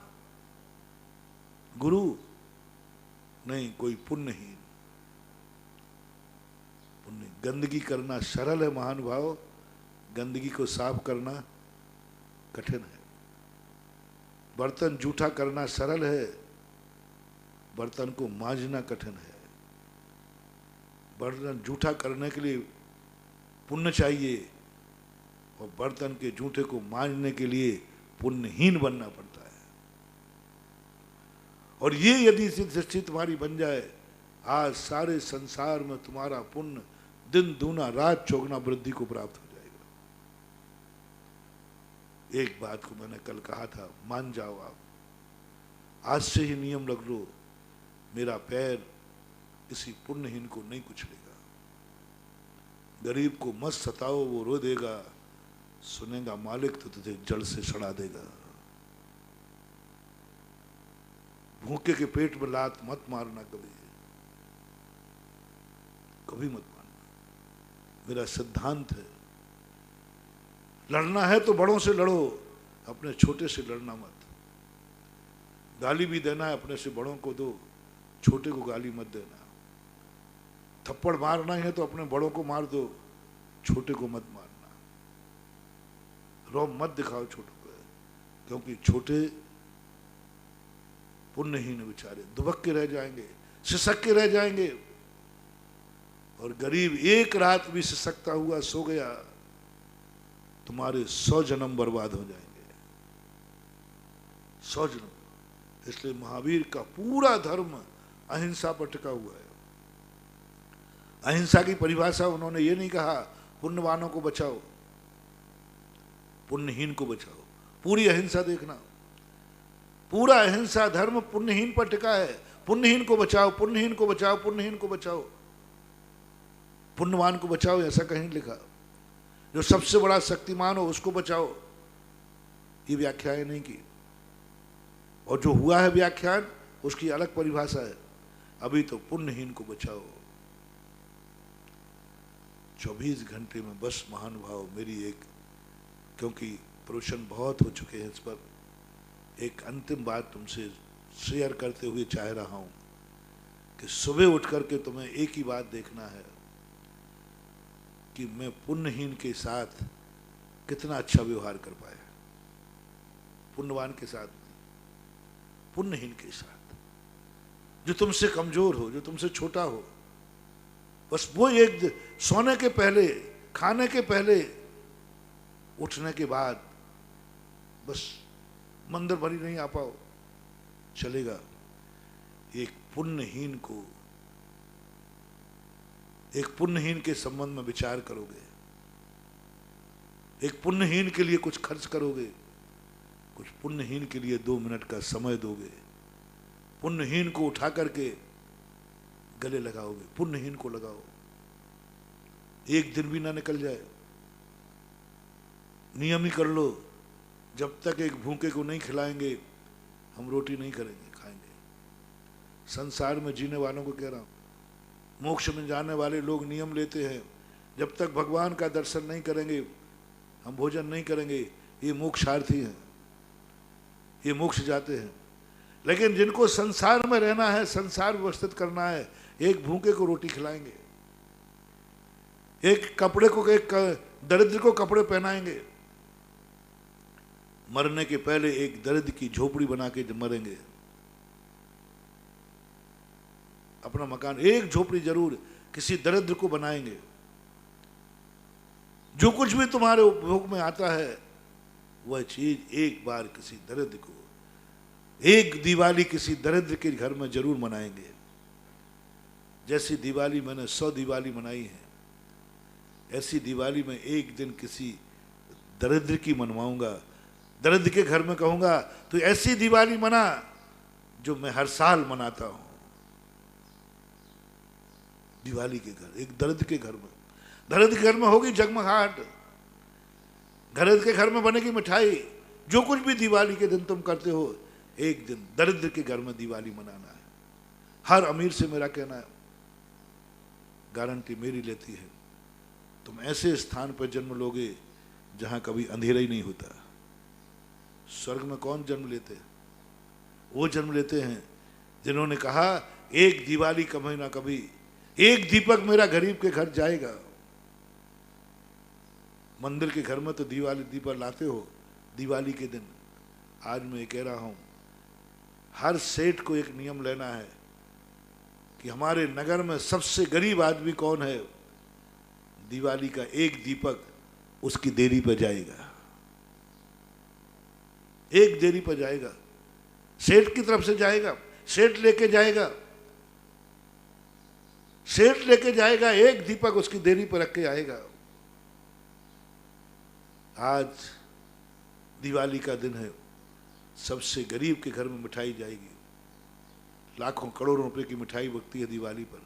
गुरु नहीं, कोई पुण्यहीन। पुण्य गंदगी करना सरल है महानुभाव, गंदगी को साफ करना कठिन है। बर्तन जूठा करना सरल है, बर्तन को मांजना कठिन है। बर्तन जूठा करने के लिए पुण्य चाहिए, और बर्तन के जूठे को मांजने के लिए पुण्यहीन बनना पड़ता है। और ये यदि दृष्टि तुम्हारी बन जाए, आज सारे संसार में तुम्हारा पुण्य दिन दूना रात चौगुना वृद्धि को प्राप्त हो जाएगा। एक बात को मैंने कल कहा था, मान जाओ आप, आज से ही नियम रख लो, मेरा पैर किसी पुण्यहीन को नहीं कुचलेगा। गरीब को मत सताओ, वो रो देगा, सुनेगा मालिक तो तुझे जड़ से सड़ा देगा। भूखे के पेट में लात मत मारना, कभी कभी मत मारना, मेरा सिद्धांत है। लड़ना है तो बड़ों से लड़ो, अपने छोटे से लड़ना मत। गाली भी देना है अपने से बड़ों को दो, छोटे को गाली मत देना। थप्पड़ मारना है तो अपने बड़ों को मार दो, छोटे को मत मारना। रौब मत दिखाओ छोटों को, क्योंकि छोटे पुण्यहीन बेचारे दुबक के रह जाएंगे, सिसक के रह जाएंगे। और गरीब एक रात भी सिसकता हुआ सो गया, तुम्हारे 100 जन्म बर्बाद हो जाएंगे, 100 जन्म। इसलिए महावीर का पूरा धर्म अहिंसा पर टिका हुआ है। अहिंसा की परिभाषा उन्होंने ये नहीं कहा पुण्यवानों को बचाओ, पुण्यहीन को बचाओ। पूरी अहिंसा देखना, पूरा अहिंसा धर्म पुण्यहीन पर टिका है। पुण्यहीन को बचाओ, पुण्यहीन को बचाओ, पुण्यहीन को बचाओ, पुण्यवान को बचाओ, ऐसा कहीं लिखा। जो सबसे बड़ा शक्तिमान हो उसको बचाओ, ये व्याख्याएं नहीं की। और जो हुआ है व्याख्यान उसकी अलग परिभाषा है। अभी तो पुण्यहीन को बचाओ। 24 घंटे में बस महानुभाव मेरी एक, क्योंकि प्रवचन बहुत हो चुके हैं इस पर, एक अंतिम बात तुमसे शेयर करते हुए चाह रहा हूं कि सुबह उठ करके तुम्हें एक ही बात देखना है कि मैं पुण्यहीन के साथ कितना अच्छा व्यवहार कर पाया। पुण्यवान के साथ नहीं, पुण्यहीन के साथ, जो तुमसे कमजोर हो, जो तुमसे छोटा हो। बस वो एक सोने के पहले, खाने के पहले, उठने के बाद बस मंदिर भरी नहीं आ पाओ, चलेगा। एक पुण्यहीन को, एक पुण्यहीन के संबंध में विचार करोगे, एक पुण्यहीन के लिए कुछ खर्च करोगे, कुछ पुण्यहीन के लिए 2 मिनट का समय दोगे, पुण्यहीन को उठा करके गले लगाओगे, पुण्यहीन को लगाओ। एक दिन भी ना निकल जाए, नियम ही कर लो, जब तक एक भूखे को नहीं खिलाएंगे हम रोटी नहीं करेंगे, खाएंगे। संसार में जीने वालों को कह रहा हूं, मोक्ष में जाने वाले लोग नियम लेते हैं, जब तक भगवान का दर्शन नहीं करेंगे हम भोजन नहीं करेंगे। ये मोक्षार्थी हैं, ये मोक्ष जाते हैं। लेकिन जिनको संसार में रहना है, संसार व्यवस्थित करना है, एक भूखे को रोटी खिलाएंगे, एक कपड़े को, एक दरिद्र को कपड़े पहनाएंगे, मरने के पहले एक दरिद्र की झोपड़ी बना के मरेंगे। अपना मकान, एक झोपड़ी जरूर किसी दरिद्र को बनाएंगे। जो कुछ भी तुम्हारे उपभोग में आता है वह चीज एक बार किसी दरिद्र को, एक दिवाली किसी दरिद्र के घर में जरूर मनाएंगे। जैसी दिवाली मैंने 100 दिवाली मनाई है, ऐसी दिवाली में एक दिन किसी दरिद्र की मनवाऊंगा। दरिद्र के घर में कहूंगा तो ऐसी दिवाली मना जो मैं हर साल मनाता हूं। दिवाली के घर, एक दरिद्र के घर में, दरिद्र के घर में होगी जगमगाहट, दरिद्र के घर में बनेगी मिठाई। जो कुछ भी दिवाली के दिन तुम करते हो, एक दिन दरिद्र के घर में दिवाली मनाना है। हर अमीर से मेरा कहना है, गारंटी मेरी लेती है, तुम ऐसे स्थान पर जन्म लोगे जहां कभी अंधेरा ही नहीं होता। स्वर्ग में कौन जन्म लेते हैं? वो जन्म लेते हैं जिन्होंने कहा एक दिवाली कभी ना कभी, एक दीपक मेरा गरीब के घर जाएगा। मंदिर के घर में तो दिवाली दीपक लाते हो दिवाली के दिन। आज मैं कह रहा हूं, हर सेठ को एक नियम लेना है कि हमारे नगर में सबसे गरीब आदमी कौन है, दिवाली का एक दीपक उसकी देरी पर जाएगा, एक देरी पर जाएगा, सेठ की तरफ से जाएगा, सेठ लेके जाएगा, सेठ लेके जाएगा, एक दीपक उसकी देरी पर रख के आएगा। आज दिवाली का दिन है, सबसे गरीब के घर में मिठाई जाएगी, लाखों करोड़ों रुपए की मिठाई बिकती है दिवाली पर।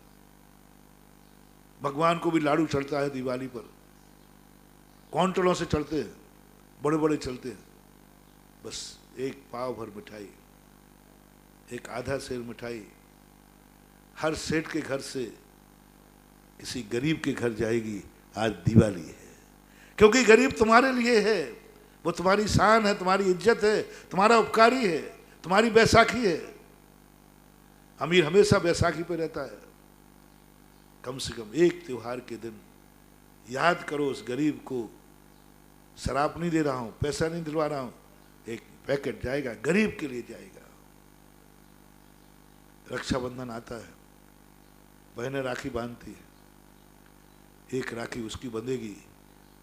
भगवान को भी लाडू चढ़ता है दिवाली पर, क्वांटलों से चढ़ते हैं, बड़े बड़े चलते हैं। बस एक पाव भर मिठाई, एक आधा सेर मिठाई हर सेठ के घर से किसी गरीब के घर जाएगी। आज दिवाली है, क्योंकि गरीब तुम्हारे लिए है, वो तुम्हारी शान है, तुम्हारी इज्जत है, तुम्हारा उपकारी है, तुम्हारी बैसाखी है। अमीर हमेशा बैसाखी पे रहता है। कम से कम एक त्योहार के दिन याद करो उस गरीब को शराब नहीं दे रहा हूं, पैसा नहीं दिलवा रहा हूं, एक पैकेट जाएगा, गरीब के लिए जाएगा। रक्षाबंधन आता है, बहनें राखी बांधती है, एक राखी उसकी बंधेगी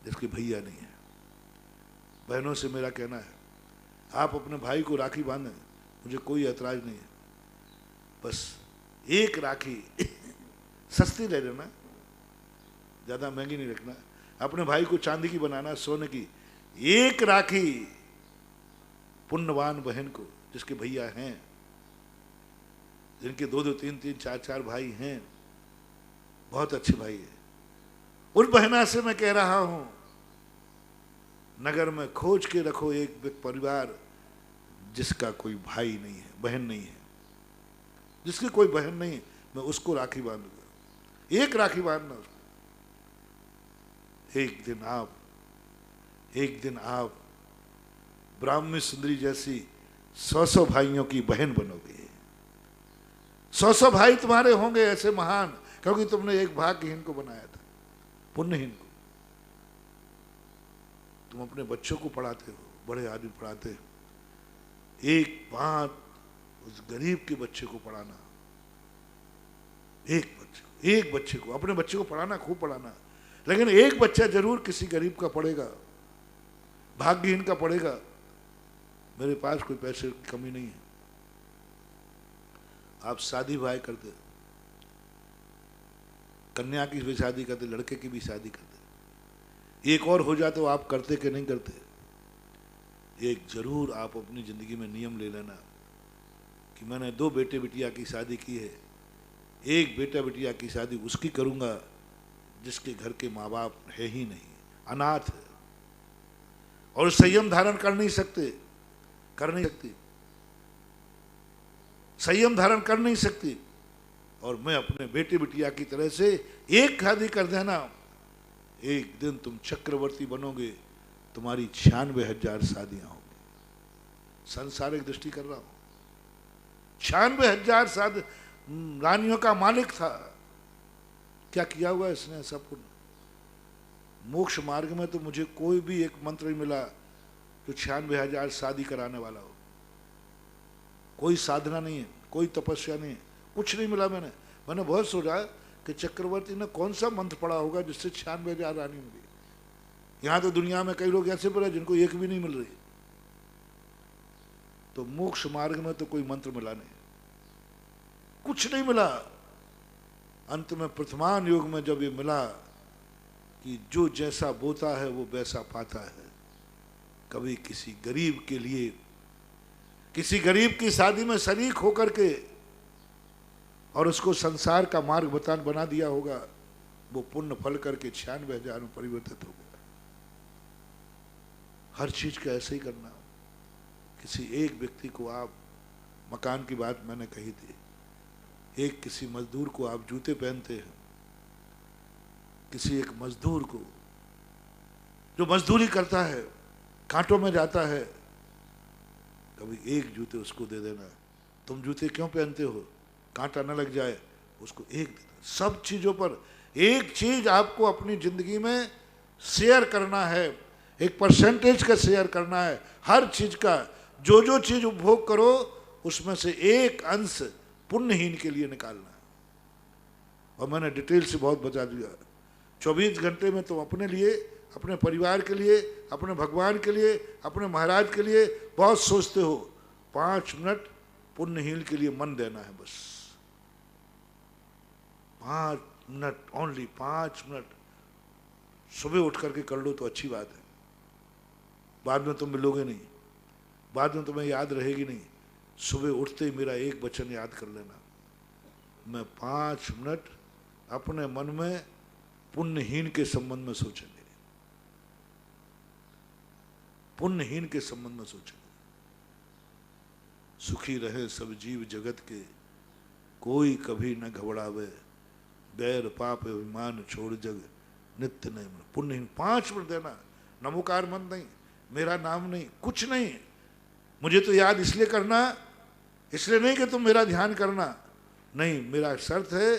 जिसके भैया नहीं है। बहनों से मेरा कहना है, आप अपने भाई को राखी बांधें, मुझे कोई ऐतराज नहीं है, बस एक राखी सस्ती ले लेना, ज़्यादा महंगी नहीं रखना। अपने भाई को चांदी की बनाना, सोने की। एक राखी पुण्यवान बहन को जिसके भैया हैं, जिनके 2-2, 3-3, 4-4 भाई हैं, बहुत अच्छे भाई है, उन बहना से मैं कह रहा हूं, नगर में खोज के रखो एक परिवार जिसका कोई भाई नहीं है, बहन नहीं है, जिसकी कोई बहन नहीं है, मैं उसको राखी बांधूंगा। एक राखी बांधना उसको। एक दिन आप ब्राह्मी सुंदरी जैसी 100 भाइयों की बहन बनोगे। 100 भाई तुम्हारे होंगे ऐसे महान, क्योंकि तुमने एक भाग्यहीन को बनाया था, पुण्यहीन को। तुम अपने बच्चों को पढ़ाते हो, बड़े आदमी पढ़ाते हो, एक बात उस गरीब के बच्चे को पढ़ाना, एक बच्चे को, अपने बच्चे को पढ़ाना, खूब पढ़ाना, लेकिन एक बच्चा जरूर किसी गरीब का पढ़ेगा, भाग्यहीन का पढ़ेगा। मेरे पास कोई पैसे की कमी नहीं है। आप शादी भाई करते, कन्या की भी शादी करते, लड़के की भी शादी करते, एक और हो जाए तो आप करते कि नहीं करते? एक जरूर आप अपनी जिंदगी में नियम ले लेना कि मैंने 2 बेटे बिटिया की शादी की है, एक बेटा बिटिया की शादी उसकी करूंगा जिसके घर के माँ बाप है ही नहीं, अनाथ है, और संयम धारण कर नहीं सकती, संयम धारण कर नहीं सकती, और मैं अपने बेटे बिटिया की तरह से एक शादी कर देना, एक दिन तुम चक्रवर्ती बनोगे, तुम्हारी 96,000 शादियां होंगी। सांसारिक दृष्टि कर रहा हूं। 96,000 शादी, रानियों का मालिक था। क्या किया हुआ इसने सबको? मोक्ष मार्ग में तो मुझे कोई भी एक मंत्र नहीं मिला जो 96,000 शादी कराने वाला हो। कोई साधना नहीं है, कोई तपस्या नहीं है, कुछ नहीं मिला। मैंने बहुत सोचा कि चक्रवर्ती ने कौन सा मंत्र पढ़ा होगा जिससे 96,000 रानी मिली। यहाँ तो दुनिया में कई लोग ऐसे पड़े जिनको एक भी नहीं मिल रही। तो मोक्ष मार्ग में तो कोई मंत्र मिला नहीं, कुछ नहीं मिला। अंत में प्रथमान युग में जब ये मिला कि जो जैसा बोता है वो वैसा पाता है। कभी किसी गरीब के लिए, किसी गरीब की शादी में शरीक होकर के और उसको संसार का मार्ग बना दिया होगा, वो पुण्य फल करके 96,000 में परिवर्तित हो गया। हर चीज का ऐसे ही करना। किसी एक व्यक्ति को आप, मकान की बात मैंने कही थी, एक किसी मजदूर को आप जूते पहनते हैं, किसी एक मजदूर को जो मजदूरी करता है, कांटों में जाता है, कभी एक जूते उसको दे देना। तुम जूते क्यों पहनते हो? कांटा न लग जाए, उसको एक दे देना। सब चीजों पर एक चीज आपको अपनी जिंदगी में शेयर करना है, एक परसेंटेज का शेयर करना है। हर चीज का जो चीज उपभोग करो उसमें से एक अंश पुण्यहीन के लिए निकालना है। और मैंने डिटेल से बहुत बता दिया। 24 घंटे में तुम अपने लिए, अपने परिवार के लिए, अपने भगवान के लिए, अपने महाराज के लिए बहुत सोचते हो। 5 मिनट पुण्यहीन के लिए मन देना है बस। 5 मिनट, ओनली 5 मिनट सुबह उठ करके कर लो तो अच्छी बात है। बाद में तुम मिलोगे नहीं, बाद में तुम्हें याद रहेगी नहीं। सुबह उठते ही मेरा एक वचन याद कर लेना, मैं 5 मिनट अपने मन में पुण्यहीन के संबंध में सोचेंगे, पुण्यहीन के संबंध में सोचेंगे। सुखी रहे सब जीव जगत के, कोई कभी न घबरावे, बैर पाप अभिमान छोड़ जग नित्य नहीं। पुण्यहीन 5 मिनट देना, नमोकार मंत्र नहीं, मेरा नाम नहीं, कुछ नहीं। मुझे तो याद इसलिए करना, इसलिए नहीं कि तुम मेरा ध्यान करना, नहीं, मेरा शर्त है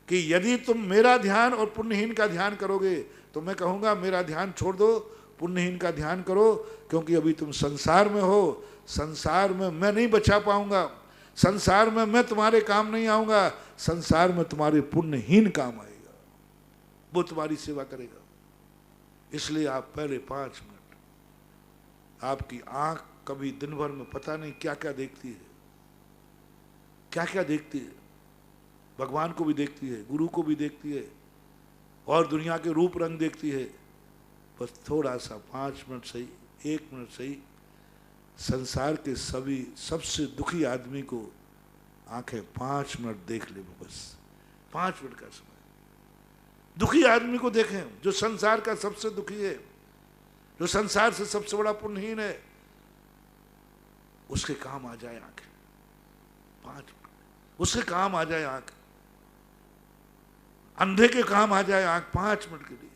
कि यदि तुम मेरा ध्यान और पुण्यहीन का ध्यान करोगे तो मैं कहूँगा मेरा ध्यान छोड़ दो पुण्यहीन का ध्यान करो, क्योंकि अभी तुम संसार में हो। संसार में मैं नहीं बचा पाऊंगा, संसार में मैं तुम्हारे काम नहीं आऊंगा, संसार में तुम्हारे पुण्यहीन काम आएगा, वो तुम्हारी सेवा करेगा। इसलिए आप पहले 5 मिनट, आपकी आंख कभी दिन भर में पता नहीं क्या क्या देखती है, क्या क्या देखती है, भगवान को भी देखती है, गुरु को भी देखती है, और दुनिया के रूप रंग देखती है। बस थोड़ा सा 5 मिनट सही, 1 मिनट सही, संसार के सभी सबसे दुखी आदमी को आंखें 5 मिनट देख ले, बस 5 मिनट का समय दुखी आदमी को देखें, जो संसार का सबसे दुखी है, जो संसार से सबसे बड़ा पुण्यहीन है, उसके काम आ जाए आंखें 5 मिनट, उसके काम आ जाए आंख, अंधे के काम आ जाए आंख 5 मिनट के लिए।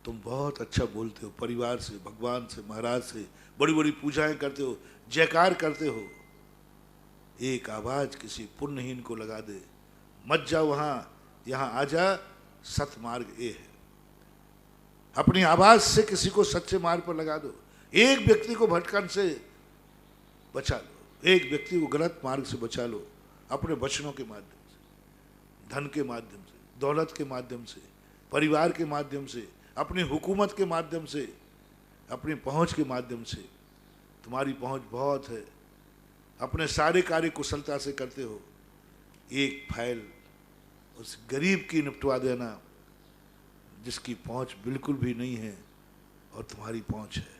तुम बहुत अच्छा बोलते हो, परिवार से, भगवान से, महाराज से बड़ी बड़ी पूजाएं करते हो, जयकार करते हो, एक आवाज किसी पुण्यहीन को लगा दे, मत जा वहां, यहां आ जा, सतमार्ग ये है। अपनी आवाज से किसी को सच्चे मार्ग पर लगा दो, एक व्यक्ति को भटकन से बचा लो, एक व्यक्ति को गलत मार्ग से बचा लो, अपने वचनों के माध्यम से, धन के माध्यम से, दौलत के माध्यम से, परिवार के माध्यम से, अपनी हुकूमत के माध्यम से, अपनी पहुंच के माध्यम से। तुम्हारी पहुंच बहुत है, अपने सारे कार्य कुशलता से करते हो, एक फाइल उस गरीब की निपटवा देना जिसकी पहुंच बिल्कुल भी नहीं है और तुम्हारी पहुंच है।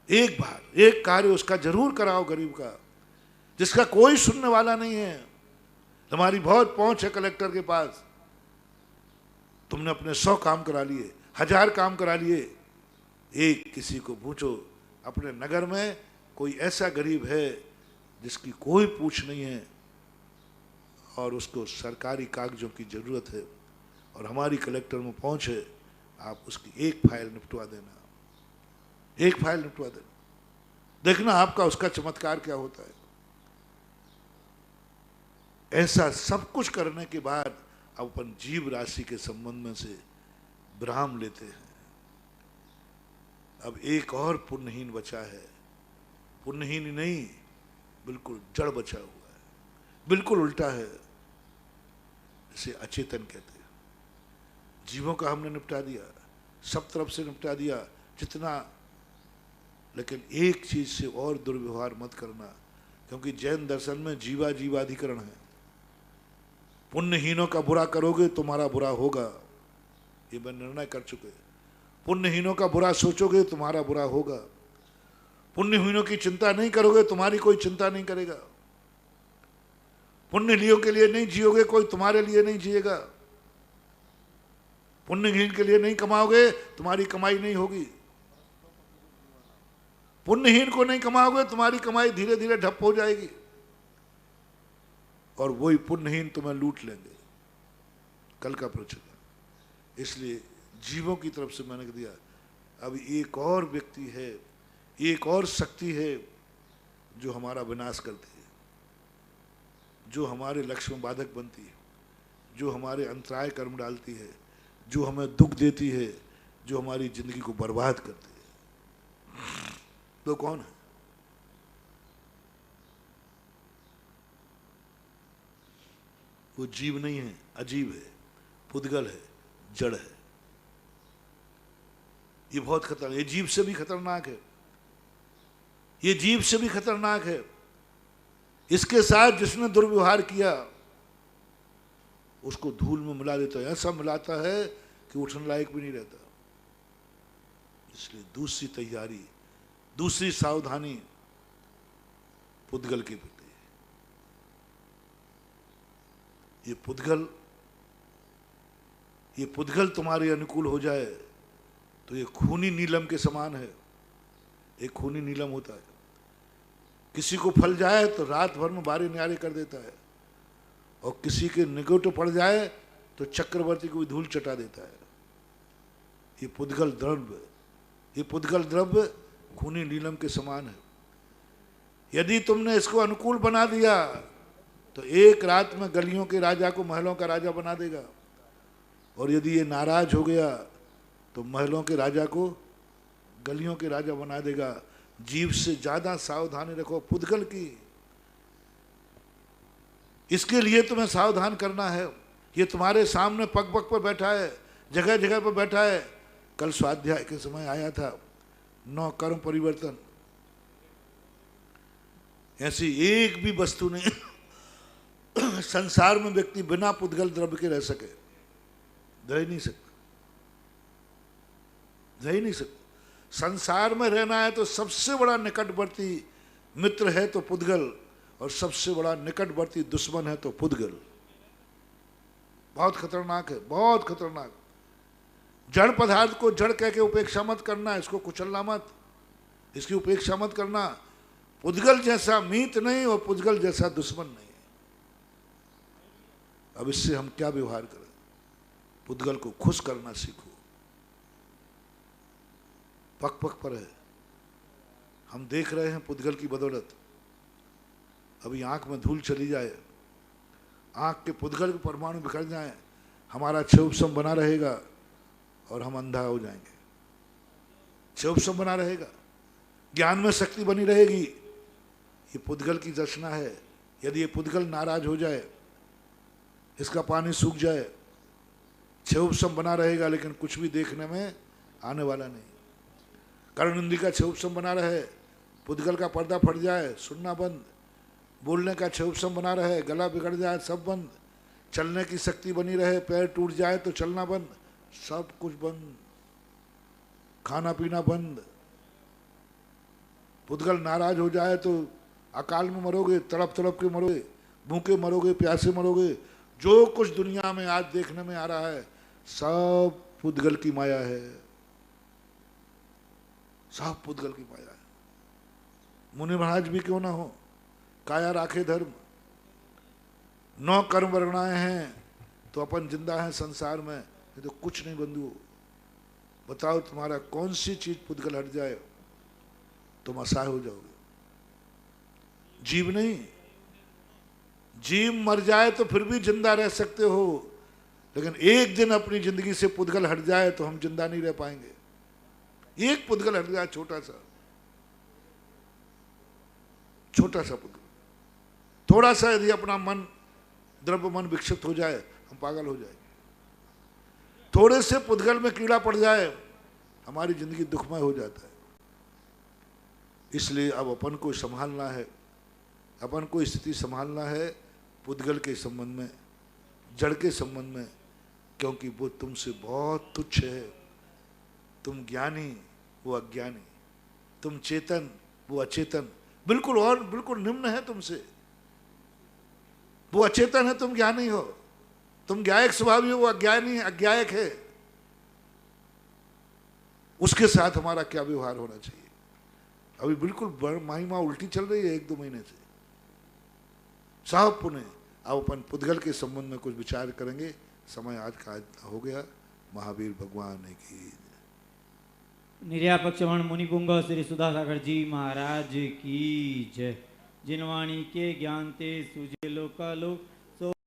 एक बार एक कार्य उसका जरूर कराओ, गरीब का, जिसका कोई सुनने वाला नहीं है। तुम्हारी बहुत पहुंच है कलेक्टर के पास, तुमने अपने 100 काम करा लिए, 1000 काम करा लिए, एक किसी को पूछो अपने नगर में कोई ऐसा गरीब है जिसकी कोई पूछ नहीं है और उसको सरकारी कागजों की जरूरत है और हमारी कलेक्टर में पहुंच है, आप उसकी एक फाइल निपटवा देना, एक फाइल निपटवा देना, देखना आपका उसका चमत्कार क्या होता है। ऐसा सब कुछ करने के बाद अब अपन जीव राशि के संबंध में से विराम लेते हैं। अब एक और पुण्यहीन बचा है, पुण्यहीन ही नहीं, बिल्कुल जड़ बचा हुआ है, बिल्कुल उल्टा है, इसे अचेतन कहते हैं। जीवों का हमने निपटा दिया, सब तरफ से निपटा दिया जितना, लेकिन एक चीज से और दुर्व्यवहार मत करना, क्योंकि जैन दर्शन में जीवा जीवाधिकरण है। पुण्यहीनों का बुरा करोगे तुम्हारा बुरा होगा, ये मैं निर्णय कर चुके। पुण्यहीनों का बुरा सोचोगे तुम्हारा बुरा होगा, पुण्यहीनों की चिंता नहीं करोगे तुम्हारी कोई चिंता नहीं करेगा, पुण्यहीनों के लिए नहीं जियोगे कोई तुम्हारे लिए नहीं जिएगा, पुण्यहीन के लिए नहीं कमाओगे तुम्हारी कमाई नहीं होगी, पुण्यहीन को नहीं कमाओगे तुम्हारी कमाई धीरे धीरे ठप हो जाएगी और वही पुण्यहीन तुम्हें लूट लेंगे। कल का प्रवचन, इसलिए जीवों की तरफ से मैंने दिया। अब एक और व्यक्ति है, एक और शक्ति है जो हमारा विनाश करती है, जो हमारे लक्ष्य में बाधक बनती है, जो हमारे अंतराय कर्म डालती है, जो हमें दुख देती है, जो हमारी जिंदगी को बर्बाद करती है। तो कौन है? वो जीव नहीं है, अजीब है, पुद्गल है, जड़ है। ये बहुत खतरनाक, ये जीव से भी खतरनाक है, ये जीव से भी खतरनाक है। इसके साथ जिसने दुर्व्यवहार किया उसको धूल में मिला देता है, ऐसा मिलाता है कि उठने लायक भी नहीं रहता। इसलिए दूसरी तैयारी, दूसरी सावधानी पुद्गल के प्रति। ये पुद्गल तुम्हारे अनुकूल हो जाए तो ये खूनी नीलम के समान है। एक खूनी नीलम होता है, किसी को फल जाए तो रात भर में बारे न्यारे कर देता है, और किसी के निगोटे पड़ जाए तो चक्रवर्ती को भी धूल चटा देता है। ये पुद्गल द्रव्य, ये पुद्गल द्रव्य खूनी नीलम के समान है। यदि तुमने इसको अनुकूल बना दिया तो एक रात में गलियों के राजा को महलों का राजा बना देगा, और यदि ये नाराज हो गया तो महलों के राजा को गलियों के राजा बना देगा। जीव से ज्यादा सावधानी रखो पुद्गल की। इसके लिए तुम्हें सावधान करना है। ये तुम्हारे सामने पग पग पर बैठा है, जगह जगह पर बैठा है। कल स्वाध्याय के समय आया था 9 कर्म परिवर्तन। ऐसी एक भी वस्तु नहीं संसार में व्यक्ति बिना पुद्गल द्रव्य के रह सके, रह ही नहीं सकता, रह ही नहीं सकता। संसार में रहना है तो सबसे बड़ा निकटवर्ती मित्र है तो पुद्गल, और सबसे बड़ा निकटवर्ती दुश्मन है तो पुद्गल। बहुत खतरनाक है, बहुत खतरनाक। जड़ पदार्थ को जड़ कह के उपेक्षा मत करना, इसको कुचलना मत, इसकी उपेक्षा मत करना। पुद्गल जैसा मीत नहीं और पुद्गल जैसा दुश्मन नहीं। अब इससे हम क्या व्यवहार करें? पुद्गल को खुश करना सीखो। पक पक पर है, हम देख रहे हैं पुद्गल की बदौलत। अभी आंख में धूल चली जाए, आंख के पुद्गल के परमाणु बिखर जाए, हमारा क्षयोपशम बना रहेगा और हम अंधा हो जाएंगे। क्षयोपशम बना रहेगा, ज्ञान में शक्ति बनी रहेगी। ये पुद्गल की दर्शना है। यदि ये पुद्गल नाराज हो जाए, इसका पानी सूख जाए, क्षयोपशम बना रहेगा लेकिन कुछ भी देखने में आने वाला नहीं। कर्ण इंद्रिय का क्षयोपशम बना रहे, पुद्गल का पर्दा फट जाए, सुनना बंद। बोलने का क्षयोपशम बना रहे, गला बिगड़ जाए, सब बंद। चलने की शक्ति बनी रहे, पैर टूट जाए तो चलना बंद, सब कुछ बंद। खाना पीना बंद। पुद्गल नाराज हो जाए तो अकाल में मरोगे, तड़प तड़प के मरोगे, भूखे मरोगे, प्यासे मरोगे। जो कुछ दुनिया में आज देखने में आ रहा है सब पुद्गल की माया है, सब पुद्गल की माया है। मुनि महाराज भी क्यों ना हो, काया राखे धर्म। 9 कर्म वर्णाएं हैं तो अपन जिंदा है संसार में, नहीं तो कुछ नहीं बंधु। बताओ तुम्हारा कौन सी चीज पुद्गल हट जाए तुम असहाय हो जाओगे। जीव नहीं, जीव मर जाए तो फिर भी जिंदा रह सकते हो, लेकिन एक दिन अपनी जिंदगी से पुद्गल हट जाए तो हम जिंदा नहीं रह पाएंगे। एक पुद्गल हट जाए, छोटा सा, छोटा सा पुद्गल, थोड़ा सा यदि अपना मन द्रव्य मन विक्षिप्त हो जाए हम पागल हो जाएंगे। थोड़े से पुद्गल में कीड़ा पड़ जाए हमारी जिंदगी दुखमय हो जाता है। इसलिए अब अपन को संभालना है, अपन को स्थिति संभालना है पुद्गल के संबंध में, जड़ के संबंध में, क्योंकि वो तुमसे बहुत तुच्छ है। तुम ज्ञानी वो अज्ञानी, तुम चेतन वो अचेतन, बिल्कुल और बिल्कुल निम्न है तुमसे। वो अचेतन है, तुम ज्ञानी हो। तुम ज्ञायक स्वभावी हो, वो अज्ञानी अज्ञायक है। उसके साथ हमारा क्या व्यवहार होना चाहिए? अभी बिल्कुल महिमा उल्टी चल रही है 1-2 महीने से। साहब पुण्य अब अपन पुद्गल के संबंध में कुछ विचार करेंगे। समय आज का हो गया। महावीर भगवान की निर्यापक श्रवण मुनिपुंग श्री सुधासागर जी महाराज की जय। जिनवाणी के ज्ञान ते सुजे लोकालोक